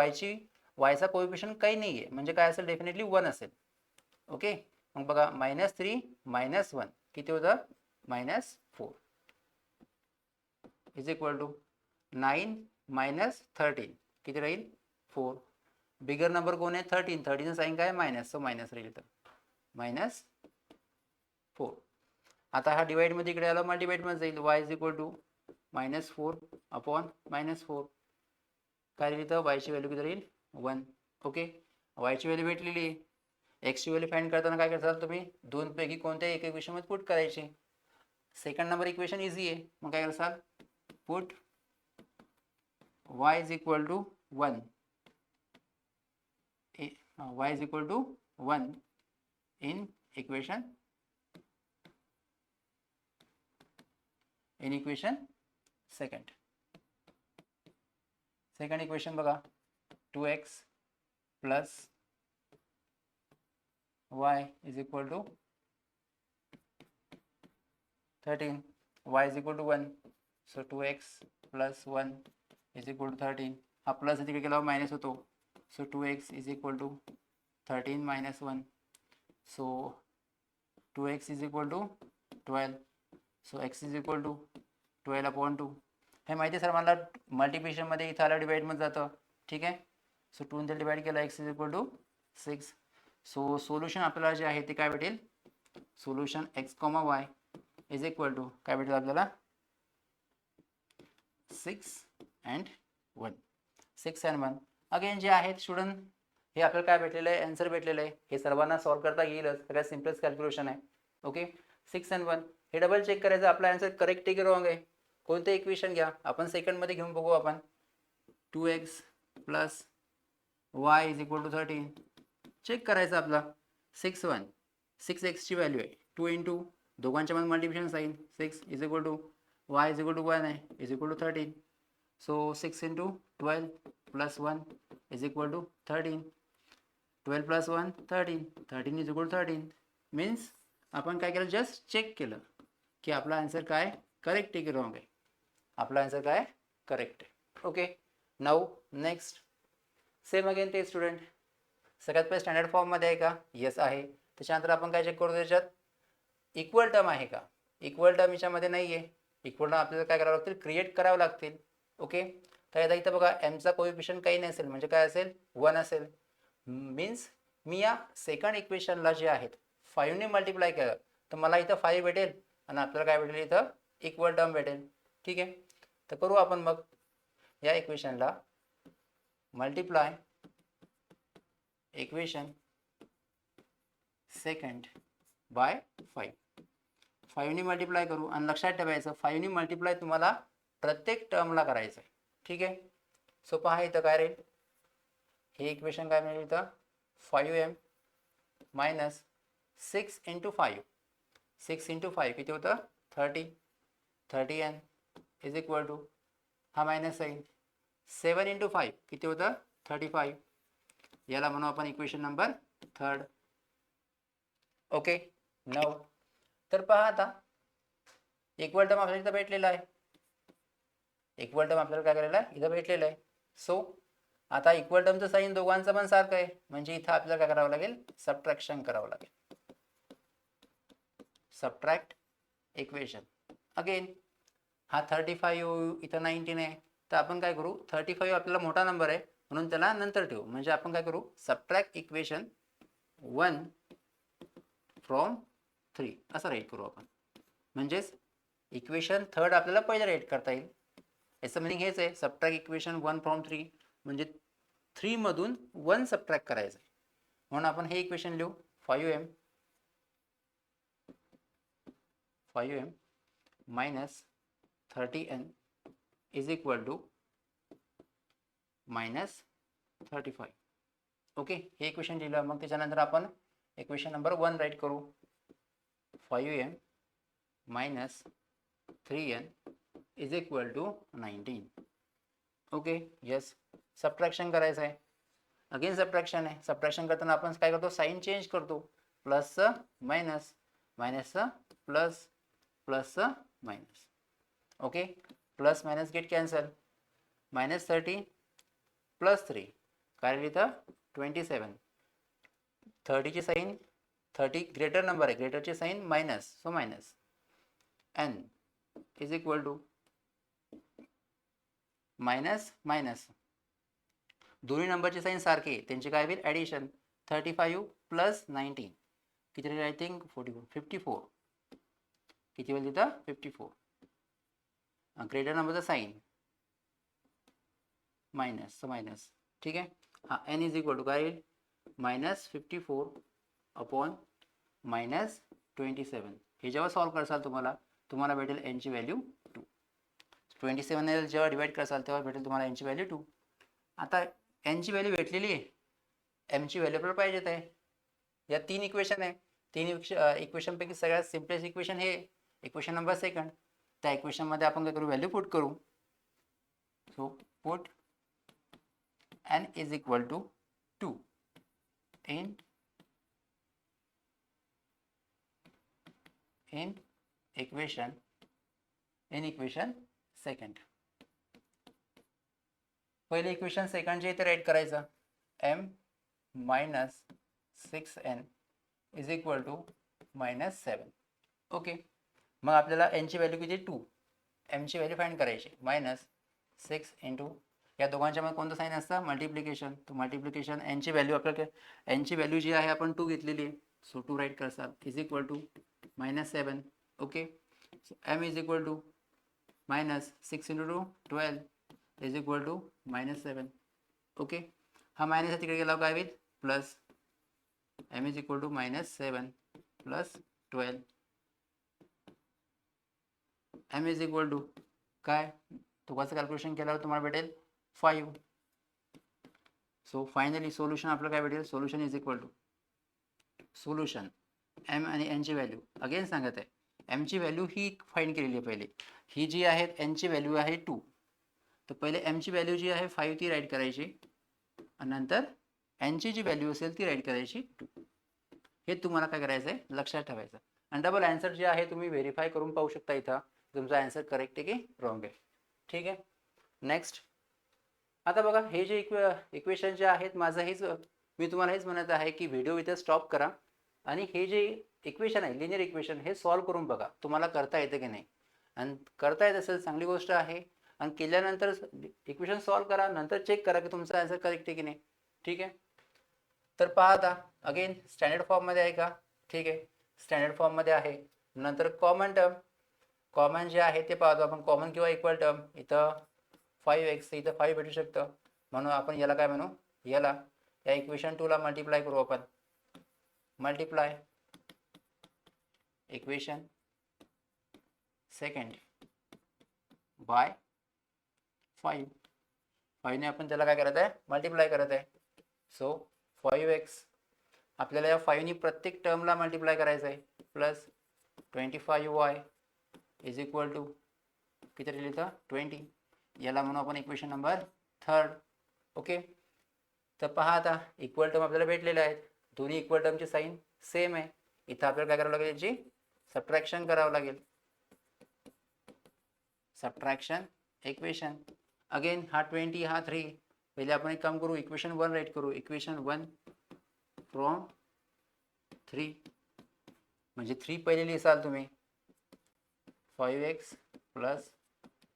yचा कोएफिशियंट काही नाही आहे म्हणजे काय असेल डेफिनेटली 1 असेल. ओके, मग बघा -3 - 1 किती होतं -4 इज इक्वल टू 9 - 13 किती राहील 4. बिगर नंबर कोण आहे 13, 13चं साईन काय मायनस, सो मायनस राहील तर -4. आता हा डिवाइड मध्ये इकडे आला मल्टिप्लाइड मध्ये जाईल. y is equal to -4 upon -4 काय राहील इथं y ची व्हॅल्यू किती राहील 1. ओके, y ची व्हॅल्यू भेटलेली आहे. x ची व्हॅल्यू फाइंड करताना काय करताल तुम्ही दोन पैकी कोणत्या एक इक्वेशन मध्ये पुट करायची. सेकंड नंबर इक्वेशन इझी आहे, मग काय करसाल put y is equal to 1 y is equal to 1 in equation in equation second equation बघा 2x plus y is equal to 13, y is equal to 1, so 2x plus 1 is equal to 13. हा प्लस तिकडे गेल्यावर मायनस होतो, so 2x is equal to 13 minus 1, so 2x is equal to 12, so x is equal to 12/2. हे माहिती सर मला मल्टिप्लिकेशनमध्ये इथं आलं डिवाइडमध्ये जातं, ठीक आहे. सो 2 ने डिवाइड केलं, x is equal to 6. So solution आपल्याला जे आहे ते काय भेटेल, solution x, y is equal to काय भेटेल आपल्याला 6 and 1. 6 and 1 अगेन जे आहेत स्टुडंट, हे आपल्याला काय भेटलेलं आहे, आन्सर भेटलेलं आहे. हे सर्वांना सॉल्व करता येईलच, सगळ्यात सिम्पलेस्ट कॅल्क्युलेशन आहे. ओके, 6 and 1 हे डबल चेक करायचं आपला आन्सर करेक्ट आहे की रॉंग आहे. कोणतं इक्वेशन घ्या, आपण सेकंडमध्ये घेऊन बघू. आपण 2x plus y is equal to 13 check करायचं आपला 6 1 6x ची व्हॅल्यू आहे, 2 इंटू दोघांच्या मध्ये multiplication sign 6 is equal to y is equal to 1 आहे, is equal to 13. So 6 into 12 plus 1 is equal to 13. 12 plus 1 13, 13 is equal to 13. Means आपण काय केलं, जस्ट चेक केलं की आपला आन्सर काय करेक्ट आहे की रॉंग आहे. आपला आन्सर काय करेक्ट आहे. Okay, now next same again ते स्टुडंट, सगळ्यात पहिले स्टँडर्ड फॉर्ममध्ये आहे का, येस आहे. त्याच्यानंतर आपण काय चेक करू, त्याच्यात इक्वल टर्म आहे का, इक्वल टर्म याच्यामध्ये नाही आहे. इक्वल टर्म आपल्याला काय करावं लागतील, क्रिएट करावं लागतील. ओके, तर आता इथं बघा एमचा कोएफिशियंट काही नसेल, म्हणजे काय असेल 1 असेल. मीन्स मी या सेकंड इक्वेशनला जे आहेत 5 ने मल्टिप्लाय केलं तर मला इथं 5 भेटेल आणि आपल्याला काय भेटेल, इथं इक्वल टर्म भेटेल. ठीक आहे, तर करू आपण मग या इक्वेशनला मल्टिप्लाय इक्वेशन सेकंड बाय 5. 5 ने मल्टिप्लाय करू आणि लक्षात ठेवायचं 5 ने मल्टिप्लाय तुम्हाला प्रत्येक टर्मला करायचं आहे. ठीक आहे, सो पहा इथं काय राहील, हे इक्वेशन काय मिळेल इथं 5m मायनस 6 इंटू 5, 6 इंटू 5 किती होतं 30, 30n इज इक्वल टू हा मायनस आहे 7 इंटू 5 किती होतं 35. याला म्हणू आपण इक्वेशन नंबर 3. ओके, नाऊ तर पहा आता इक्वल टर्म आपल्याला इथं भेटलेला आहे, इक्वल टर्म आपल्याला काय करायला इथं भेटलेलं आहे. सो आता इक्वल टर्मचं साईन दोघांचं पण सारखं आहे, म्हणजे इथं आपल्याला काय करावं लागेल, सबट्रॅक्शन करावं लागेल. Subtract equation. अगेन हा 35 इथं 19 आहे, तर आपण काय करू 35 आपल्याला मोठा नंबर आहे म्हणून त्याला नंतर ठेवू. म्हणजे आपण काय करू सबट्रॅक्ट इक्वेशन 1 फ्रॉम 3 असं राईट करू आपण. म्हणजेच इक्वेशन थर्ड आपल्याला पहिलं राईट करता येईल. याचं मिनिंग हेच आहे, सबट्रॅक्ट इक्वेशन 1 फ्रॉम 3 म्हणजे 3 मधून 1 सबट्रॅक्ट करायचं आहे. म्हणून आपण हे इक्वेशन लिहू 5m minus 30n is equal to minus 35. Okay, हे इक्वेशन लिहिलं. मग त्याच्यानंतर आपण इक्वेशन नंबर 1 राईट करू 5m minus 3n is equal to 19. Okay, yes, subtraction करायचं आहे. अगेन सबट्रॅक्शन आहे, सबट्रॅक्शन करताना आपण काय करतो साईन चेंज करतो, प्लसचं मायनस, मायनसचं प्लस, प्लसचं minus. Okay, plus minus get cancel, minus 30 plus 3 कारण इथं 27, 30ची साईन 30 ग्रेटर नंबर आहे, ग्रेटरची sign minus, so minus n is equal to minus minus, दोन्ही नंबरची साईन सारखी त्यांची काय होईल ॲडिशन. 35 प्लस 19 किती राहील, आय थिंक 44 54 किती होईल तिथं 54. ग्रेटर नंबरचा साईन मायनस, सो मायनस. ठीक आहे, हा n इज इक्वल टू काय येईल मायनस 54 अपॉन मायनस 27. हे जेव्हा सॉल्व करसाल तुम्हाला भेटेल n ची व्हॅल्यू 2. 27 जेव्हा डिवाइड करसाल तेव्हा भेटेल तुम्हाला n ची व्हॅल्यू 2. आता n ची व्हॅल्यू भेटलेली आहे, m ची व्हॅल्यू आपल्याला पाहिजेत आहे. या 3 इक्वेशन आहे, 3 इक्वेशनपैकी सगळ्यात सिम्पलेस्ट इक्वेशन हे इक्वेशन नंबर सेकंड. त्या इक्वेशनमध्ये आपण काय करू, व्हॅल्यू पुट करू. So put n is equal to 2 in equation second. पहिले इक्वेशन सेकंडच्या इथे राईट करायचं, m minus 6n is equal to -7. Okay, मग आपल्याला n ची व्हॅल्यू किती, 2, m ची व्हॅल्यू फाइंड करायची. -6 इंटू या दोघांच्या मध्ये कोणतं साईन असतं, मल्टिप्लिकेशन. तो मल्टिप्लिकेशन n ची व्हॅल्यू आपल्याला n ची व्हॅल्यू जी आहे आपण 2 घेतलेली आहे. सो 2 राईट करसाल is equal to -7. Okay, so m is equal to -6 into 2 12 is equal to -7. Okay, हा मायनस तिकडे गेला काय होईल, plus. m is equal to -7 plus 12. m is equal to काय, दोघांचं कॅल्क्युलेशन केल्यावर तुम्हाला भेटेल 5. सो फायनली सोल्युशन आपलं काय भेटेल, solution is equal to solution m आणि n ची व्हॅल्यू अगेन सांगत आहे. m ची व्हॅल्यू ही फाइंड केलेली आहे पहिले, ही जी आहे n ची व्हॅल्यू आहे 2. तर पहिले m ची व्हॅल्यू जी आहे 5 ती राईट करायची आणि नंतर n ची जी व्हॅल्यू असेल ती राईट करायची 2. हे तुम्हाला काय करायचं आहे, लक्षात ठेवायचं. आणि डबल आन्सर जे आहे तुम्ही व्हेरीफाय करून पाहू शकता इथं तुमचा आन्सर करेक्ट आहे की रॉंग आहे. ठीक आहे, नेक्स्ट. आता बघा हे जे इक्वेशन जे आहेत, माझं हेच मी तुम्हाला हेच म्हणत आहे की व्हिडिओ इथे स्टॉप करा आणि हे जे इक्वेशन आहे लिनियर इक्वेशन हे सॉल्व करून बघा तुम्हाला करता येतं की नाही. आणि करता येत असेल चांगली गोष्ट आहे, आणि केल्यानंतर इक्वेशन सॉल्व करा, नंतर चेक करा की तुमचा आन्सर करेक्ट आहे की नाही. ठीक आहे, तर पहा आता अगेन स्टँडर्ड फॉर्ममध्ये आहे का, ठीक आहे स्टँडर्ड फॉर्ममध्ये आहे. नंतर कॉमन टर्म, कॉमन जे आहे ते पाहतो आपण, कॉमन किंवा इक्वल टर्म. इथं 5x इथं 5 भेटू शकतं, म्हणून आपण याला काय म्हणू, याला या इक्वेशन 2 ला मल्टिप्लाय करू आपण. Multiply equation second by 5. 5 ने आपण त्याला काय करत आहे, मल्टिप्लाय करत आहे. सो 5x आपल्याला या 5 नी प्रत्येक टर्मला मल्टिप्लाय करायचं आहे, plus 25y is equal to किती लिहिलं, 20. याला म्हणू आपण इक्वेशन नंबर 3. ओके, तर पहा आता इक्वल टर्म आपल्याला भेटलेले आहेत, दोन्ही इक्वल टर्मची साईन सेम आहे. इथं आपल्याला काय करावं लागेल, याची सबट्रॅक्शन करावं लागेल. सबट्रॅक्शन इक्वेशन अगेन हा 20 हा 3. पहिले आपण एक काम करू, इक्वेशन 1 राईट करू. इक्वेशन 1 फ्रॉम 3 म्हणजे 3 पहिले लिहिसाल तुम्ही, 5x plus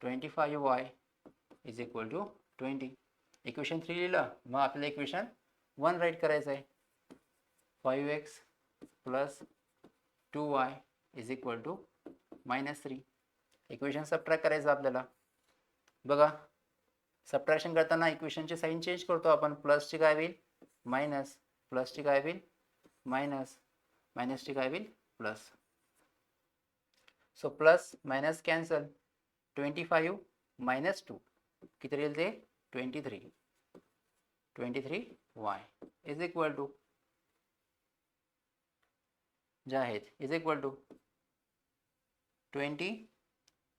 25y is equal to 20. Equation 3 लिहिलं, मग आपल्याला इक्वेशन 1 राईट करायचं आहे. 5x plus 2y is equal to -3. Equation subtract करायचं आपल्याला. बघा सबट्रॅक्शन करताना इक्वेशनची साईन चेंज करतो आपण, प्लसची काय होईल मायनस, प्लसची काय होईल मायनस, मायनसची काय होईल plus. So plus minus cancel, 25 minus 2 किती राहील ते 23. 23y इज इक्वल टू जे आहेत इज इक्वल टू 20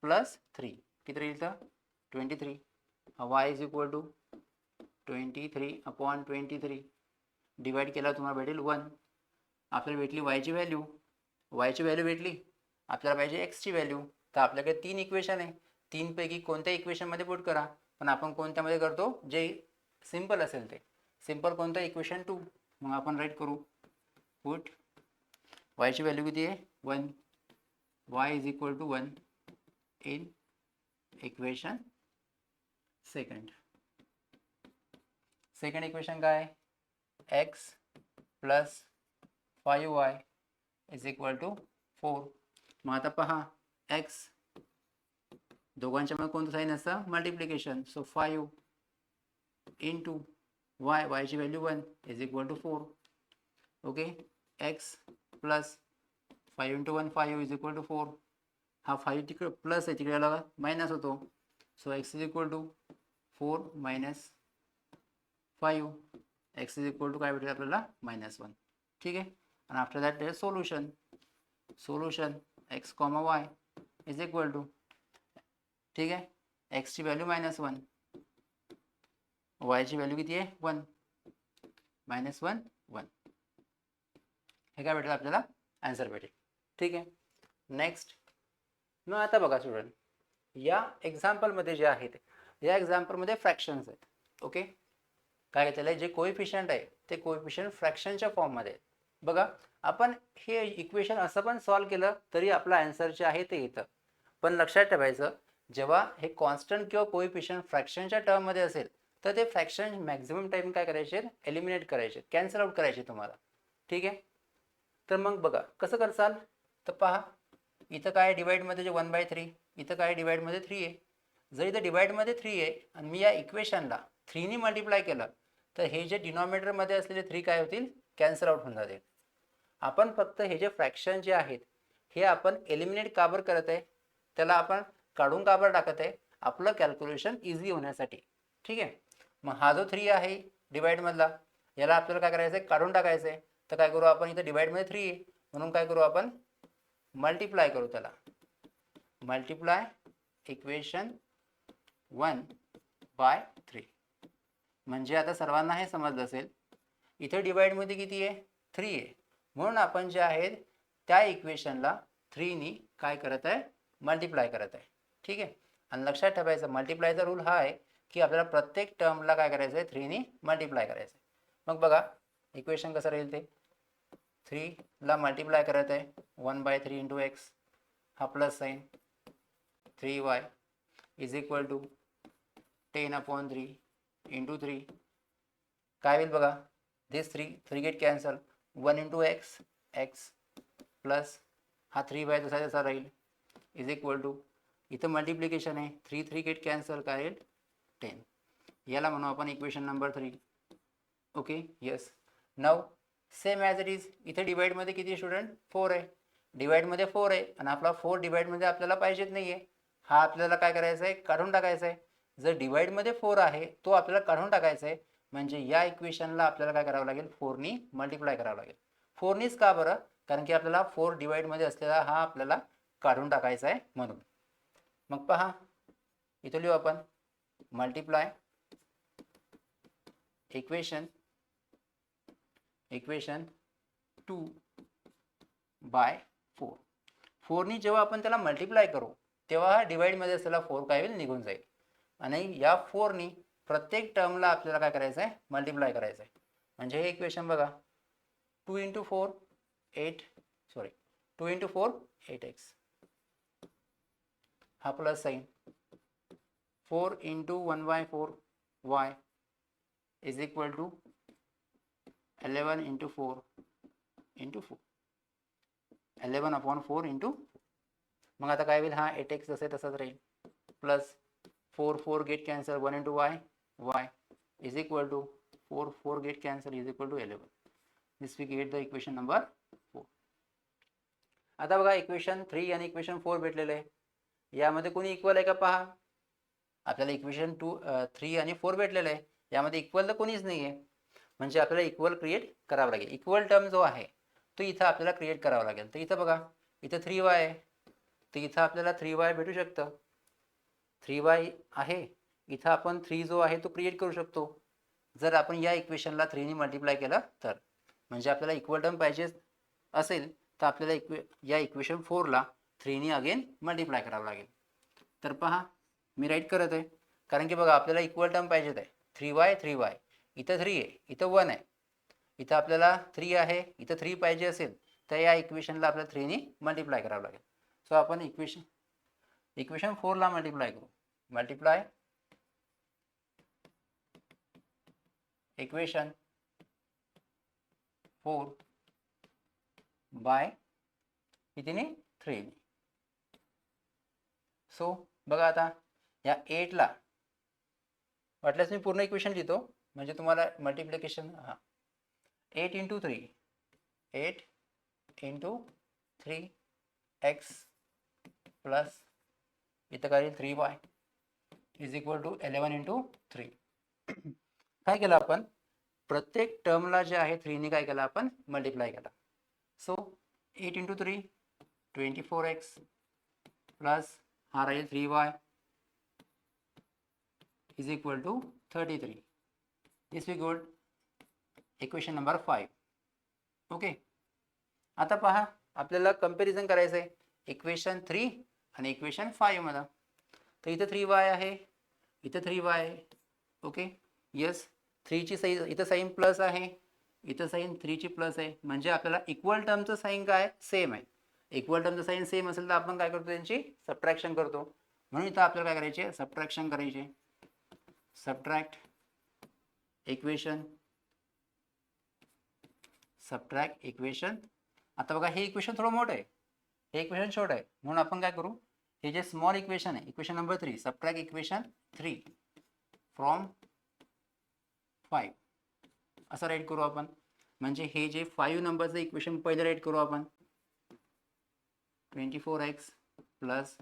प्लस 3 किती राहील तर 23. y is equal to 23/23 divide केला तुम्हाला भेटेल 1. आपल्याला भेटली y ची व्हॅल्यू, y ची व्हॅल्यू भेटली, आपल्याला पाहिजे x ची व्हॅल्यू. तर आपल्याकडे 3 इक्वेशन आहे, 3 पैकी कोणत्या इक्वेशनमध्ये पुट करा, पण आपण कोणत्यामध्ये करतो, जे सिंपल असेल ते. सिंपल कोणतं, इक्वेशन 2. मग आपण राईट करू पुट y ची व्हॅल्यू किती आहे 1, y is equal to 1 in equation second. Second equation काय, x plus 5y is equal to 4. मग आता पहा x दोघांच्या मध्ये कोणतं साईन असतं, multiplication. So 5 into y, y ची value 1 is equal to 4. Okay, x plus 5 into 1 5 is equal to 4. हा 5 तिकडे प्लस आहे, तिकडे आला मायनस होतो. So x is equal to 4 minus 5. x is equal to काय भेटेल आपल्याला -1. ठीक आहे, आणि after that solution, solution x, y is equal to ठीक आहे. एक्सची व्हॅल्यू -1, वायची व्हॅल्यू किती आहे 1, -1 1. हे काय भेटेल आपल्याला आन्सर भेटेल. ठीक आहे. नेक्स्ट. मग आता बघा स्टुडंट, या एक्झाम्पलमध्ये जे आहेत, या एक्झाम्पलमध्ये फ्रॅक्शन्स आहेत. ओके. काय घेतलेलं आहे, जे कोएफिशियंट आहे ते कोएफिशियंट फ्रॅक्शनच्या फॉर्ममध्ये. बघा, आपण हे इक्वेशन असं पण सॉल्व केलं तरी आपलं आन्सर जे आहे ते येतं. पण लक्षात ठेवायचं, जेव्हा हे कॉन्स्टंट किंवा कोएफिशियंट फ्रॅक्शनच्या टर्ममध्ये असेल तर ते फ्रॅक्शन मॅक्झिमम टाइम काय करायचे, एलिमिनेट करायचे, कॅन्सल आउट करायचे तुम्हाला. ठीक आहे. तर मग बघा कसं करसाल, तर पहा, इथं काय डिवाइडमध्ये जे 1/3, इथं काय डिवाइडमध्ये 3 आहे. जर इथं डिवाइडमध्ये 3 आहे आणि मी या इक्वेशनला 3 ने मल्टिप्लाय केलं तर हे जे डिनॉमिनेटरमध्ये असलेले 3 काय होतील, कॅन्सल आउट होऊन जातील. आपण फक्त हे जे फ्रॅक्शन जे आहेत हे आपण एलिमिनेट का बरं करत आहे, त्याला आपण काढून का बरं टाकत आहे, आपलं कॅल्क्युलेशन इझी होण्यासाठी. ठीक आहे. मग हा जो 3 आहे डिवाइडमधला, याला आपल्याला काय करायचं आहे, काढून टाकायचं आहे. तर काय करू आपण, इथं डिवाइडमध्ये 3 आहे म्हणून काय करू आपण, मल्टिप्लाय करू त्याला. Multiply equation 1/3. म्हणजे आता सर्वांना हे समजलं असेल, इथे डिवाइडमध्ये किती आहे, 3 आहे, म्हणून आपण जे आहे त्या इक्वेशनला 3 नी काय करत आहे, मल्टिप्लाय करत आहे. ठीक आहे. आणि लक्षात ठेवायचं, मल्टिप्लायचा रूल हा आहे की आपल्याला प्रत्येक टर्मला काय करायचं आहे, 3 नी मल्टिप्लाय करायचं आहे. मग बघा इक्वेशन कसं राहील, ते 3 ला मल्टिप्लाय करत आहे 1/3 इंटू एक्स, हा plus sign 3y is equal to 10/3 into 3. काय होईल बघा, this 3 get cancel, 1 into x, x plus हा 3y जसा जसा राहील इज इक्वल टू, इथं मल्टिप्लिकेशन आहे, 3 गेट कॅन्सल, काय येईल 10. याला म्हणू आपण equation number 3. Okay. Yes. Now same as it is, इथे डिवाइडमध्ये किती स्टुडंट, 4 आहे. डिवाइडमध्ये 4 आहे आणि आपला 4 डिवाइडमध्ये आपल्याला पाहिजेत नाही आहे, हा आपल्याला काय करायचं आहे, काढून टाकायचा आहे. जर डिवाइडमध्ये 4 आहे तो आपल्याला काढून टाकायचा आहे, म्हणजे या इक्वेशनला आपल्याला काय करावं लागेल, 4 नी मल्टिप्लाय करावं लागेल. 4 नीच का बरं, कारण की आपल्याला 4 डिवाइडमध्ये असलेला हा आपल्याला काढून टाकायचा आहे म्हणून. मग पहा, इथं लिहू आपण मल्टिप्लाय इक्वेशन 2/4. 4 नी जेव्हा आपण त्याला मल्टिप्लाय करू तेव्हा हा डिवाइडमध्ये असलेला 4 काय होईल, निघून जाईल. आणि या 4 नी प्रत्येक टर्मला आपल्याला काय करायचं आहे, मल्टिप्लाय करायचं आहे. म्हणजे हे इक्वेशन बघा, 2 इंटू 4 8x, हा plus sign 4 into 1/4y is equal to 11 into 4 into 4, 11/4 into. मग आता काय होईल, हा 8x जसे तसाच राहील, plus 4 get cancel, 1 into y is equal to 4 get cancel is equal to 11. This we get the equation number 4. आता बघा इक्वेशन 3 आणि इक्वेशन 4 भेटलेलं आहे, यामध्ये कोणी इक्वल आहे का पहा. आपल्याला इक्वेशन 3 आणि 4 भेटलेलं आहे, यामध्ये इक्वल तर कोणीच नाही आहे, म्हणजे आपल्याला इक्वल क्रिएट करावं लागेल. इक्वल टर्म जो आहे तो इथं आपल्याला क्रिएट करावा लागेल. तर इथं बघा, इथं 3y आहे, तर इथं आपल्याला 3y भेटू शकतं. 3y आहे, इथं आपण 3 जो आहे तो क्रिएट करू शकतो जर आपण या इक्वेशनला 3 ने मल्टिप्लाय केलं तर. म्हणजे आपल्याला इक्वल टर्म पाहिजे असेल तर आपल्याला या इक्वेशन 4 ला 3 ने अगेन मल्टिप्लाय करावं लागेल. तर पहा, मी राईट करत आहे, कारण की बघा आपल्याला इक्वल टर्म पाहिजेत आहे. 3y इथं 3 आहे, इथं 1 आहे, इथं आपल्याला 3 आहे, इथं 3 पाहिजे असेल तर या इक्वेशनला आपल्याला 3 ने मल्टिप्लाय करावं लागेल. सो आपण इक्वेशन 4 ला मल्टिप्लाय करू. मल्टिप्लाय इक्वेशन 4 बाय कितीने, 3 ने. सो बघा आता या 8 ला वाटल्यास मी पूर्ण इक्वेशन लिहितो म्हणजे तुम्हाला multiplication. 8 into 3, 8 into 3x plus इथं काय 3y is equal to 11 into 3. काय केलं आपण, प्रत्येक टर्मला जे आहे 3 ने काय केलं आपण, मल्टिप्लाय केला. सो 8 इंटू 3 24x प्लस हा राहील 3y is equal to 33. This we got equation number 5. Okay. आता पहा आपल्याला कंपॅरिझन करायचं आहे इक्वेशन 3 आणि इक्वेशन 5 मध्ये. तर इथं 3y आहे, इथं 3y आहे. ओके. यस, 3 ची साईन इथं साईन प्लस आहे, इथं साईन 3 ची प्लस आहे. म्हणजे आपल्याला इक्वल टर्मचं साईन काय सेम आहे. इक्वल टर्मचं साईन सेम असेल तर आपण काय करतो त्यांची सबट्रॅक्शन करतो. म्हणून इथं आपल्याला काय करायचे सबट्रॅक्शन करायचे. Subtract equation, subtract equation. आता बघा हे इक्वेशन थोडं मोठं आहे, हे इक्वेशन छोटं आहे. म्हणून आपण काय करू, हे जे स्मॉल इक्वेशन आहे equation number 3 subtract equation 3 from 5 असं राईट करू आपण. म्हणजे हे जे 5 नंबरचं इक्वेशन पहिलं राईट करू आपण. 24x plus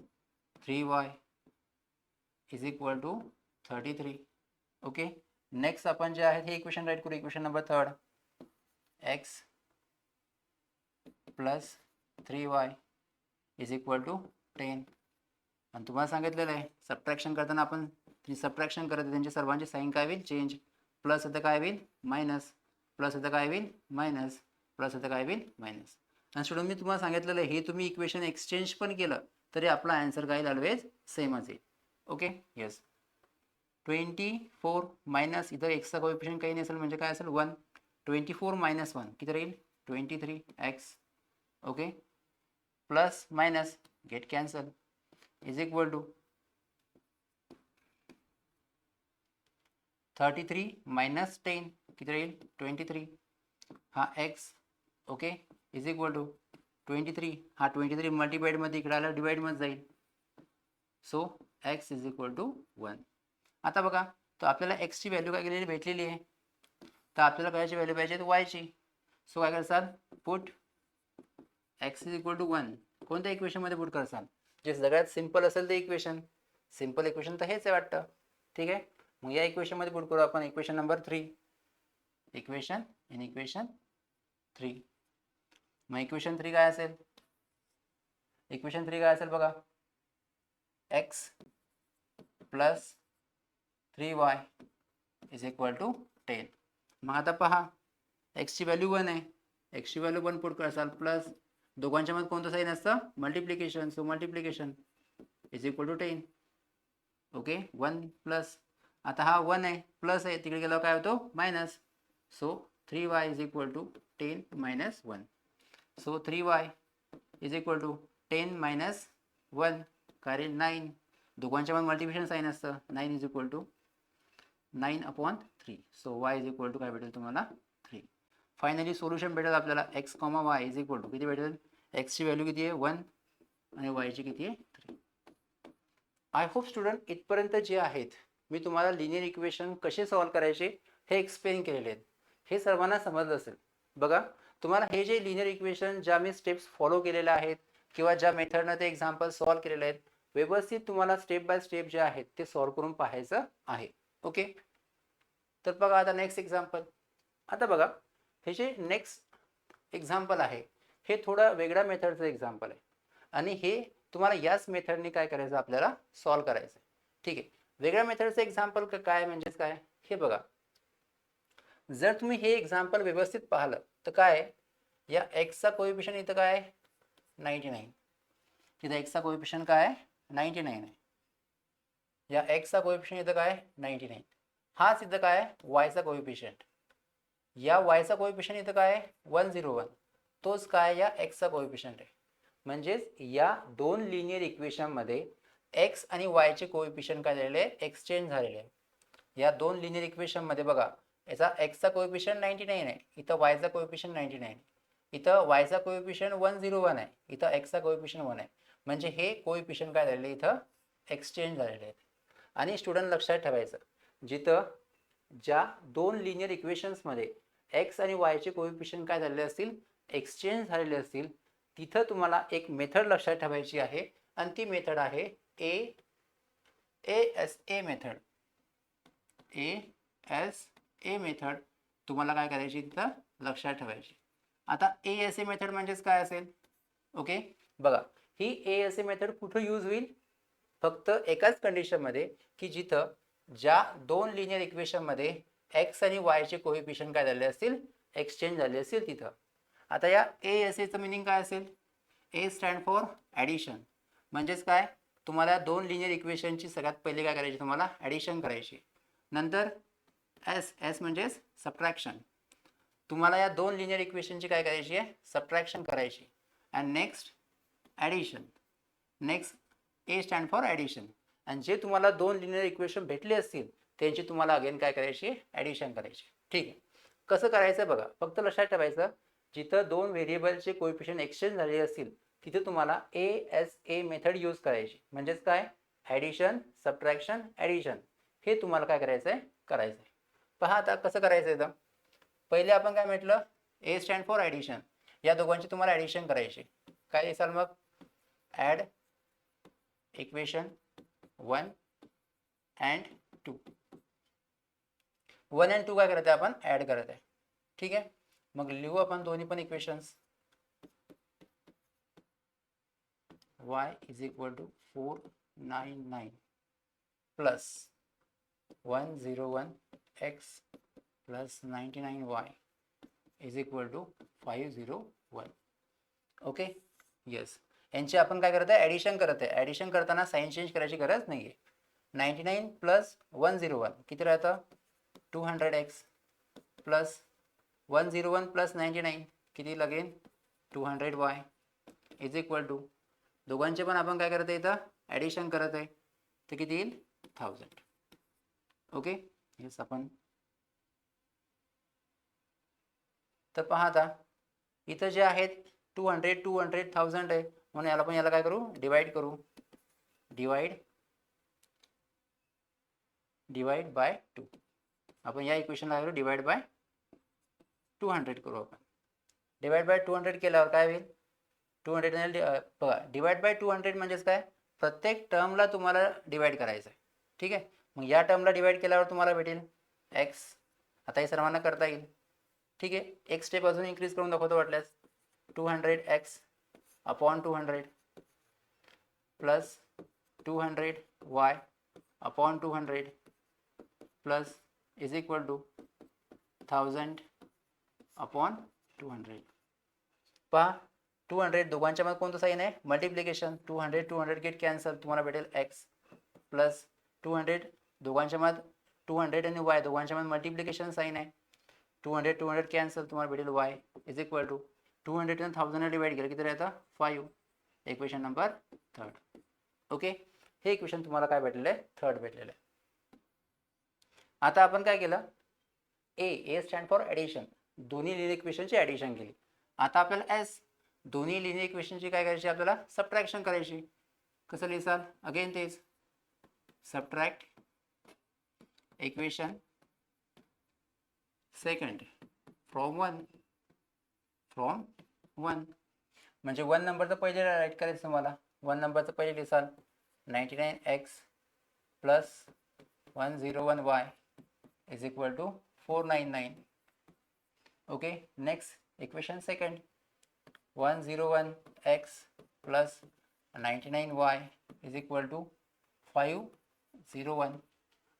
3y is equal to 33. Okay. Next आपण जे आहे हे इक्वेशन राईट करू equation number 3 x plus 3y is equal to 10. आणि तुम्हाला सांगितलेलं आहे सबट्रॅक्शन करताना आपण सबट्रॅक्शन करत त्यांच्या सर्वांचे साईन काय होईल चेंज. प्लस इथं काय होईल मायनस, प्लस इथं काय होईल मायनस, प्लस इथं काय होईल मायनस. आणि स्टुडंट मी तुम्हाला सांगितलेलं आहे हे तुम्ही इक्वेशन एक्सचेंज पण केलं तरी आपला आन्सर काय ऑलवेज सेमच आहे. ओके. येस. 24 मायनस इथं एक्सचा कोएफिशियंट काही नसेल म्हणजे काय असेल 1. 24 मायनस 1 किती राहील 23x. Okay. Plus minus get cancel is equal to 33 minus 10 किती राहील 23. हा x. Okay. Is equal to 23. हा 23 मल्टिप्लाइड मध्ये इकडे आला डिवाइड मध्ये जाईल. So x is equal to 1. आता बघा तर आपल्याला x ची व्हॅल्यू काय केलेली भेटलेली आहे. तर आपल्याला कायची व्हॅल्यू पाहिजे y ची. सो काय करसाल put x is equal to 1 कोणत्या इक्वेशन मध्ये पुट करसाल जे सगळ्यात सिंपल असेल ते इक्वेशन. सिंपल इक्वेशन तर हेच आहे वाटतं. ठीक आहे. मग या इक्वेशन मध्ये पुट करू आपण इक्वेशन नंबर 3. इक्वेशन 3. मग इक्वेशन 3 काय असेल, इक्वेशन 3 काय असेल बघा x plus 3y is equal to 10. मग आता पहा x ची व्हॅल्यू 1 आहे, x ची व्हॅल्यू 1 पुट करसाल प्लस दोघांच्या मध्ये कोणतं साईन असतं multiplication. So multiplication is equal to 10. Okay. 1 plus आता हा 1 आहे प्लस आहे तिकडे गेल्यावर काय होतो minus. So 3y is equal to 10 minus 1. So 3y is equal to 10 minus 1 कारण 9 दोघांच्या मध्ये मल्टिप्लिकेशन साईन असतं. 9 is equal to 9/3. So y is equal to काय भेटेल तुम्हाला 3. फायनली सोल्युशन भेटेल आपल्याला x, y is equal to किती भेटेल x ची व्हॅल्यू किती आहे 1 आणि y ची किती आहे 3. आय होप स्टुडंट इथपर्यंत जे आहेत मी तुम्हाला लिनियर इक्वेशन कसे सॉल्व्ह करायचे हे एक्सप्लेन केलेले आहेत. हे सर्वांना समजलं असेल. बघा तुम्हाला हे जे लिनियर इक्वेशन ज्या मी स्टेप्स फॉलो केलेल्या आहेत किंवा ज्या मेथडनं ते एक्झाम्पल सॉल्व्ह केलेले आहेत व्यवस्थित तुम्हाला स्टेप बाय स्टेप जे आहेत ते सॉल्व्ह करून पाहायचं आहे. ओके. तर बघा आता नेक्स्ट एक्झाम्पल. आता बघा हे जे नेक्स्ट एक्झाम्पल आहे हे थोडं वेगळ्या मेथडचं एक्झाम्पल आहे आणि हे तुम्हाला याच मेथडने काय करायचं आपल्याला सॉल्व्ह करायचं. ठीक आहे. वेगळ्या मेथडचं एक्झाम्पल काय म्हणजेच काय हे बघा. जर तुम्ही हे एक्झाम्पल व्यवस्थित पाहिलं तर काय या एक्सचा कोएफिशियंट इथं काय 99. तिथं एक्सचा कोएफिशियंट काय 99 आहे. या एक्सचा कोएफिशियंट इथं काय 99. हाच इथं काय वायचा कोएफिशियंट. या वायचा कोएफिशियंट इथं काय 101. तोच काय या एक्सचा कोएफिशियंट आहे. म्हणजेच या दोन लिनियर इक्वेशन मध्ये एक्स आणि वायचे कोएफिशियंट काय झालेले एक्सचेंज झालेले आहे. या दोन लिनियर इक्वेशन मध्ये बघा याचा एक्सचा कोएफिशियंट 99 आहे, इथं वायचा कोएफिशियंट 99. इथं वायचा कोएफिशियंट 101 आहे, इथं एक्सचा कोएफिशियंट 1 आहे. म्हणजे हे कोएफिशियंट काय झालेले इथं एक्सचेंज झालेले आहेत. आणि स्टुडंट लक्षात ठेवायचं जिथं ज्या दोन लिनियर इक्वेशन्स मध्ये एक्स आणि वायचे कोएफिशियंट काय झालेले असतील एक्सचेंज झालेले असतील तिथं तुम्हाला एक मेथड लक्षात ठेवायची आहे आणि ती मेथड आहे ASA मेथड. ASA मेथड तुम्हाला काय करायची तिथं लक्षात ठेवायची. आता ASA मेथड म्हणजेच काय असेल. ओके. बघा ही ASA मेथड कुठं यूज होईल फक्त एकाच कंडिशन मध्ये की जिथं ज्या दोन लिनियर इक्वेशनमध्ये एक्स आणि वायचे कोएफिशियंट काय झाले असतील, एक्सचेंज झाले असतील तिथं. आता या ए एस एचं मिनिंग काय असेल, ए स्टँड फॉर ॲडिशन, म्हणजेच काय, तुम्हाला दोन लिनियर इक्वेशनची सगळ्यात पहिले काय करायची, तुम्हाला ॲडिशन करायची. नंतर एस, एस म्हणजेच सबट्रॅक्शन, तुम्हाला या दोन लिनियर इक्वेशनची काय करायची आहे, सबट्रॅक्शन करायची. And next addition, next A stand for addition, आणि जे तुम्हाला दोन लिनियर इक्वेशन भेटले असतील त्यांची तुम्हाला अगेन काय करायची, ॲडिशन करायची. ठीक आहे, कसं करायचं बघा, फक्त लक्षात ठेवायचं, जिथं दोन व्हेरिएबलचे कोएफिशियंट एक्सचेंज झाले असतील तिथे तुम्हाला ASA मेथड यूज करायची. म्हणजेच काय, ॲडिशन, सबट्रॅक्शन, ॲडिशन, हे तुम्हाला काय करायचं आहे, करायचं आहे. पहा आता कसं करायचं आहे. तर पहिले आपण काय म्हटलं, ए स्टँड फॉर ॲडिशन, या दोघांची तुम्हाला ॲडिशन करायची. काय लिहाल मग, ॲड इक्वेशन 1 and 2. 1 and 2 काय करत आहे, आपण ॲड करत आहे. ठीक आहे, मग लिहू आपण दोन्ही पण equations. y is equal to 499 plus 101 x plus 99y is equal to 501. Okay, yes, यांची आपण काय करत आहे, ॲडिशन करत आहे. ॲडिशन करताना साईन चेंज करायची गरज नाही आहे. 99 प्लस 101 किती राहतं, 200x प्लस 101 प्लस 99 किती लागेल, 200y इज इक्वल टू, दोघांचे पण आपण काय करत आहे, इथं ॲडिशन करत आहे, तर किती येईल, 1000. Okay, yes. आपण तर पहा आता इथं जे आहेत 200 200 1000 आहे, म्हणून याला पण याला काय करू, डिवाइड करू. Divide by 2. आपण या इक्वेशनला करू डिवाइड बाय 200 करू. आपण डिवाइड बाय 200 केल्यावर काय होईल, 200 बघा, डिवाइड बाय 200 म्हणजेच काय, प्रत्येक टर्मला तुम्हाला डिवाइड करायचं आहे. ठीक आहे, मग या टर्मला डिवाइड केल्यावर तुम्हाला भेटेल एक्स. आता हे सर्वांना करता येईल. ठीक आहे, एक स्टेप अजून इन्क्रीज करून दाखवतो वाटल्यास, 200x upon 200 plus 200y upon 200 plus is equal to 1000 upon 200. पहा 200 दोघांच्या मध्ये कोणतं साईन आहे, मल्टिप्लिकेशन. 200 200 गेट कॅन्सल, तुम्हाला भेटेल x प्लस 200 दोघांच्या मध्ये 200 आणि y दोघांच्या मध्ये मल्टिप्लिकेशन साईन आहे. 200 200 कॅन्सल, तुम्हाला भेटेल y इज इक्वल टू 200 आणि 1000 डिवाइड केलं किती राहतं, 5. Equation number 3. ओके, हे इक्वेशन तुम्हाला काय भेटलेलं आहे, 3rd भेटलेलं आहे. आता आपण काय केलं, ए स्टँड फॉर ॲडिशन, दोन्ही लिनियर इक्वेशनची ॲडिशन केली. आता आपल्याला एस, दोन्ही लिनियर इक्वेशनची काय करायची, आपल्याला सबट्रॅक्शन करायची. कसं लिहिसाल, अगेन तेच, subtract equation second from one, म्हणजे 1 नंबरचं पहिले राईट करायचं तुम्हाला. 1 नंबरचं पहिले लिहिसाल 99x plus 101y is equal to 499. Okay, next equation second, 101x plus 99y is equal to 501.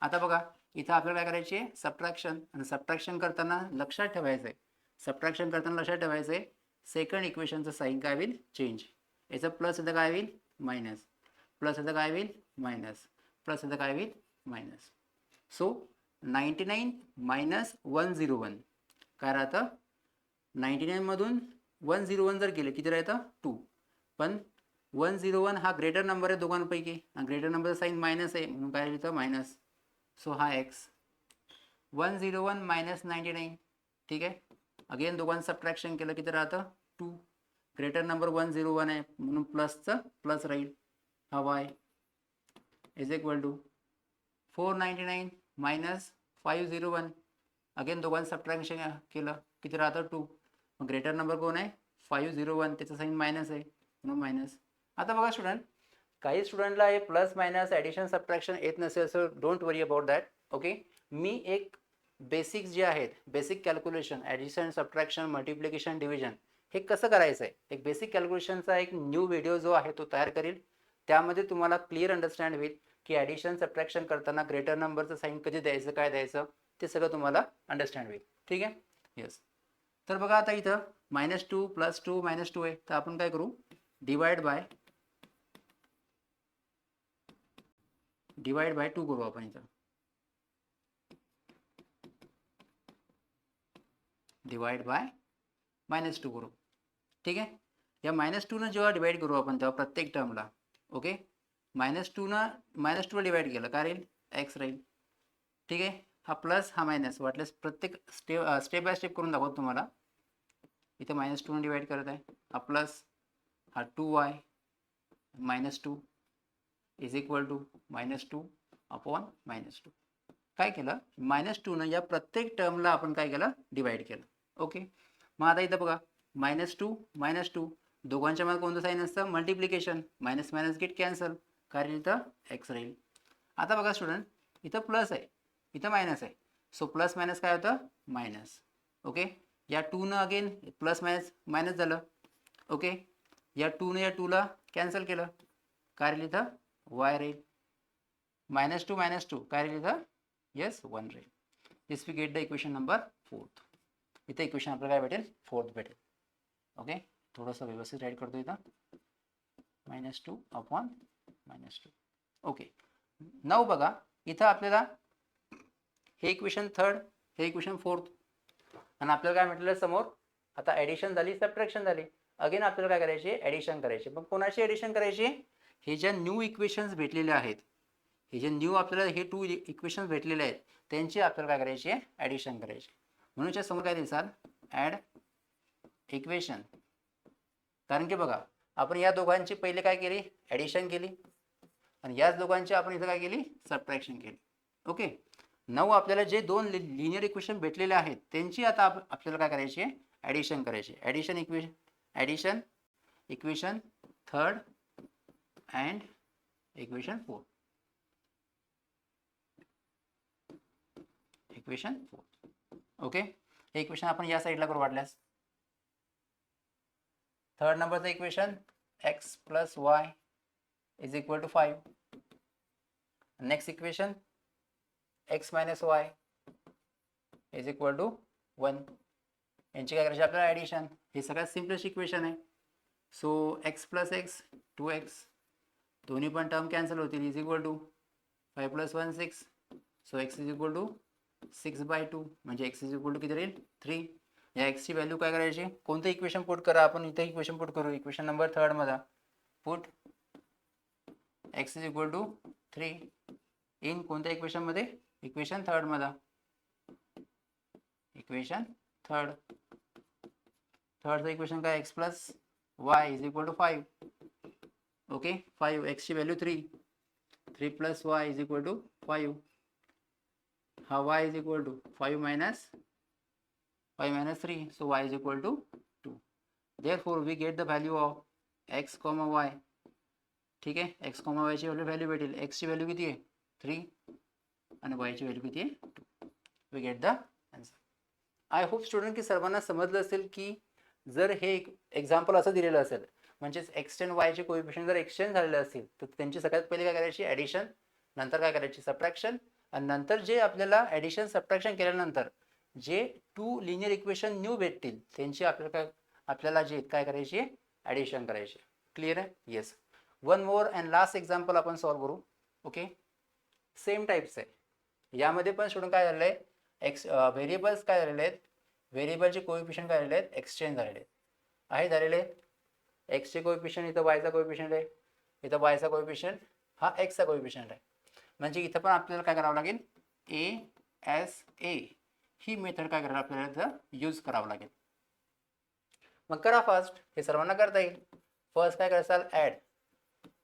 आता बघा इथं आपल्याला काय करायची आहे, सबट्रॅक्शन. आणि सबट्रॅक्शन करताना लक्षात ठेवायचं आहे, सबट्रॅक्शन करताना लक्षात ठेवायचं आहे, सेकंड इक्वेशनचं साईन काय होईल, चेंज. याचं प्लस इथं काय होईल, मायनस, प्लस इथं काय होईल, मायनस, प्लस इथं काय होईल, मायनस. सो 99 मायनस 101 काय राहतं, 99 मधून 101 जर गेले किती राहतं, 2. पण 101 हा ग्रेटर नंबर आहे दोघांपैकी, ग्रेटर नंबरचा साईन मायनस आहे म्हणून काय लिहितं, मायनस. सो हा एक्स. 101 मायनस 99. ठीक आहे, अगेन दोघांचं सबट्रॅक्शन केलं किती राहतं, 2. ग्रेटर नंबर 101 आहे म्हणून प्लसचं प्लस राहील. हा y is equal to 499 minus 501. Again दोघांचं सबट्रॅक्शन केलं किती राहतं, 2. मग ग्रेटर नंबर कोण आहे, 501, त्याचं साईन मायनस आहे म्हणून मायनस. आता बघा स्टुडंट, काही स्टुडंटला हे प्लस मायनस ॲडिशन सबट्रॅक्शन येत नसेल, so don't worry about that. Okay, मी एक बेसिक्स जे आहेत, basic calculation, addition, subtraction, multiplication, division, हे कसं करायचं आहे, एक बेसिक कॅल्क्युलेशनचा एक न्यू व्हिडिओ जो आहे तो तयार करील. त्यामध्ये तुम्हाला क्लिअर अंडरस्टँड होईल की ॲडिशन सबट्रॅक्शन करताना ग्रेटर नंबरचं साईन कधी द्यायचं, काय द्यायचं ते सगळं तुम्हाला अंडरस्टँड होईल. ठीक आहे. येस. तर बघा आता इथं -2 + 2 -2 आहे, तर आपण काय करू, डिवाइड बाय 2 करू आपण इथं, डिवाइड बाय -2 करू. ठीक आहे. या -2 जेव्हा डिवाइड करू आपण तेव्हा प्रत्येक टर्मला, ओके, -2 डिवाइड केलं काय राहील, एक्स राहील. ठीक आहे. हा प्लस हा मायनस, वाटल्यास प्रत्येक स्टेप बाय स्टेप करून दाखवतो तुम्हाला. इथे -2 डिवाइड करत आहे, हा प्लस, हा 2y -2 is equal to -2 upon -2. काय केलं, -2 या प्रत्येक टर्मला आपण काय केलं, डिवाइड केलं. ओके. मग आता इथं बघा -2 दोघांच्या मध्ये कोणतं साईन असतं, multiplication, minus minus get cancel, कारण इथं एक्स राहील. आता बघा स्टुडंट, इथं प्लस आहे, इथं मायनस आहे, सो प्लस मायनस काय होतं, मायनस. ओके. या 2 अगेन प्लस मायनस मायनस झालं. ओके. या 2 या 2ला कॅन्सल केलं, काय राहील इथं, वाय राहील. -2 काय राहील इथं, येस 1 राहील. This we get the equation number 4. इथं इक्वेशन आपल्याला काय भेटेल, 4 भेटेल. ओके. थोडंसं व्यवस्थित राईट करतो इथं, -2 अपॉन -2. ओके. नाऊ बघा इथं आपल्याला हे इक्वेशन 3, हे इक्वेशन 4, आणि आपल्याला काय म्हटलेलं समोर, आता ॲडिशन झाली, सबट्रॅक्शन झाली, अगेन आपल्याला काय करायची, ॲडिशन करायची. पण कोणाची ॲडिशन करायची, हे ज्या न्यू इक्वेशन्स भेटलेले आहेत, हे जे न्यू आपल्याला हे 2 इक्वेशन्स भेटलेले आहेत त्यांची आपल्याला काय करायची, ॲडिशन करायची. म्हणून समोर काय दिसाल, ॲड इक्वेशन. कारण की बघा आपण या दोघांची पहिले काय केली, ॲडिशन केली, आणि याच दोघांची आपण इथं काय केली, सबट्रॅक्शन केली. ओके. नाऊ आपल्याला जे 2 लिनियर इक्वेशन भेटलेले आहेत त्यांची आता आपल्याला काय करायची, ॲडिशन करायची. Addition equation 3 and equation 4. Equation 4. Okay. हे इक्वेशन आपण या साईडला करू वाटल्यास. 3rd नंबरचं equation x + y is equal to 5. Next equation x - y is equal to 1. यांची काय करायची आपल्याला ॲडिशन. हे सगळ्यात सिम्पलेस्ट इक्वेशन आहे. सो x + x 2x, दोन्ही पण टर्म कॅन्सल होतील, is equal to 5 + 1 6. So x is equal to 6/2, म्हणजे x इज इक्वल टू किती राहील, 3. या x ची व्हॅल्यू काय करायची, कोणतं इक्वेशन पुट करा, आपण इथे इक्वेशन पुट करू, इक्वेशन नंबर 3 मध्ये put x is equal to 3 in कोणत्या इक्वेशन मध्ये, इक्वेशन 3 मध्ये, इक्वेशन 3. थर्डचं इक्वेशन काय, x + y is equal to 5. Okay. 5, x ची value 3 + y is equal to 5. हा y is equal to 5 - 3, so y is equal to 2. Therefore we get the value of x, y. ठीक आहे. x, y ची व्हॅल्यू भेटेल. x ची व्हॅल्यू किती आहे, 3, आणि y ची व्हॅल्यू किती आहे, 2. We get the answer. I hope student की सर्वांना समजलं असेल की जर हे एक्झाम्पल असं दिलेलं असेल, म्हणजेच x आणि y चे कोएफिशियंट जर एक्सचेंज झालेले असतील तर त्यांची सगळ्यात पहिले काय करायची, ॲडिशन, नंतर काय करायची, सबट्रॅक्शन, आणि नंतर जे आपल्याला ॲडिशन सबट्रॅक्शन केल्यानंतर जे 2 लिनियर इक्वेशन न्यू भेटतील त्यांची आपल्याला जे काय करायची, ॲडिशन करायची. क्लिअर आहे. Yes. One more and last example आपण सॉल्व्ह करू. ओके. सेम टाईप्स आहे. यामध्ये पण स्टुडंट काय झालेलं आहे, व्हेरिएबल्स काय झालेले आहेत, व्हेरिएबलचे कोएफिशियंट काय झालेले आहेत, एक्सचेंज झालेले आहेत. एक्सचे कोएफिशियंट इथं वायचा कोएफिशियंट आहे, इथं वायचा कोएफिशियंट हा एक्सचा कोएफिशियंट आहे. म्हणजे इथं पण आपल्याला काय करावं लागेल, ASA ही मेथड काय करायला आपल्याला इथं यूज करावं लागेल. मग करा फर्स्ट, हे सर्वांना करता येईल. फर्स्ट काय करायचं, ॲड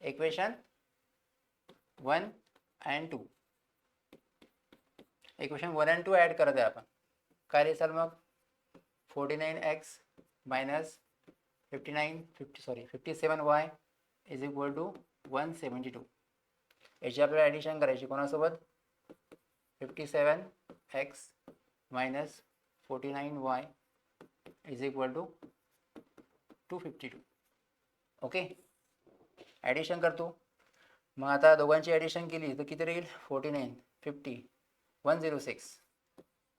इक्वेशन 1 and 2. इक्वेशन 1 and 2 ॲड करत आहे आपण. काय लिहिसाल मग, 49x - 57y is equal to 172. याची आपल्याला ॲडिशन करायची कोणासोबत, 57x - 49y is equal to 252. Okay. Addition करतो. मग आता दोघांची ॲडिशन केली तर किती राहील 49 50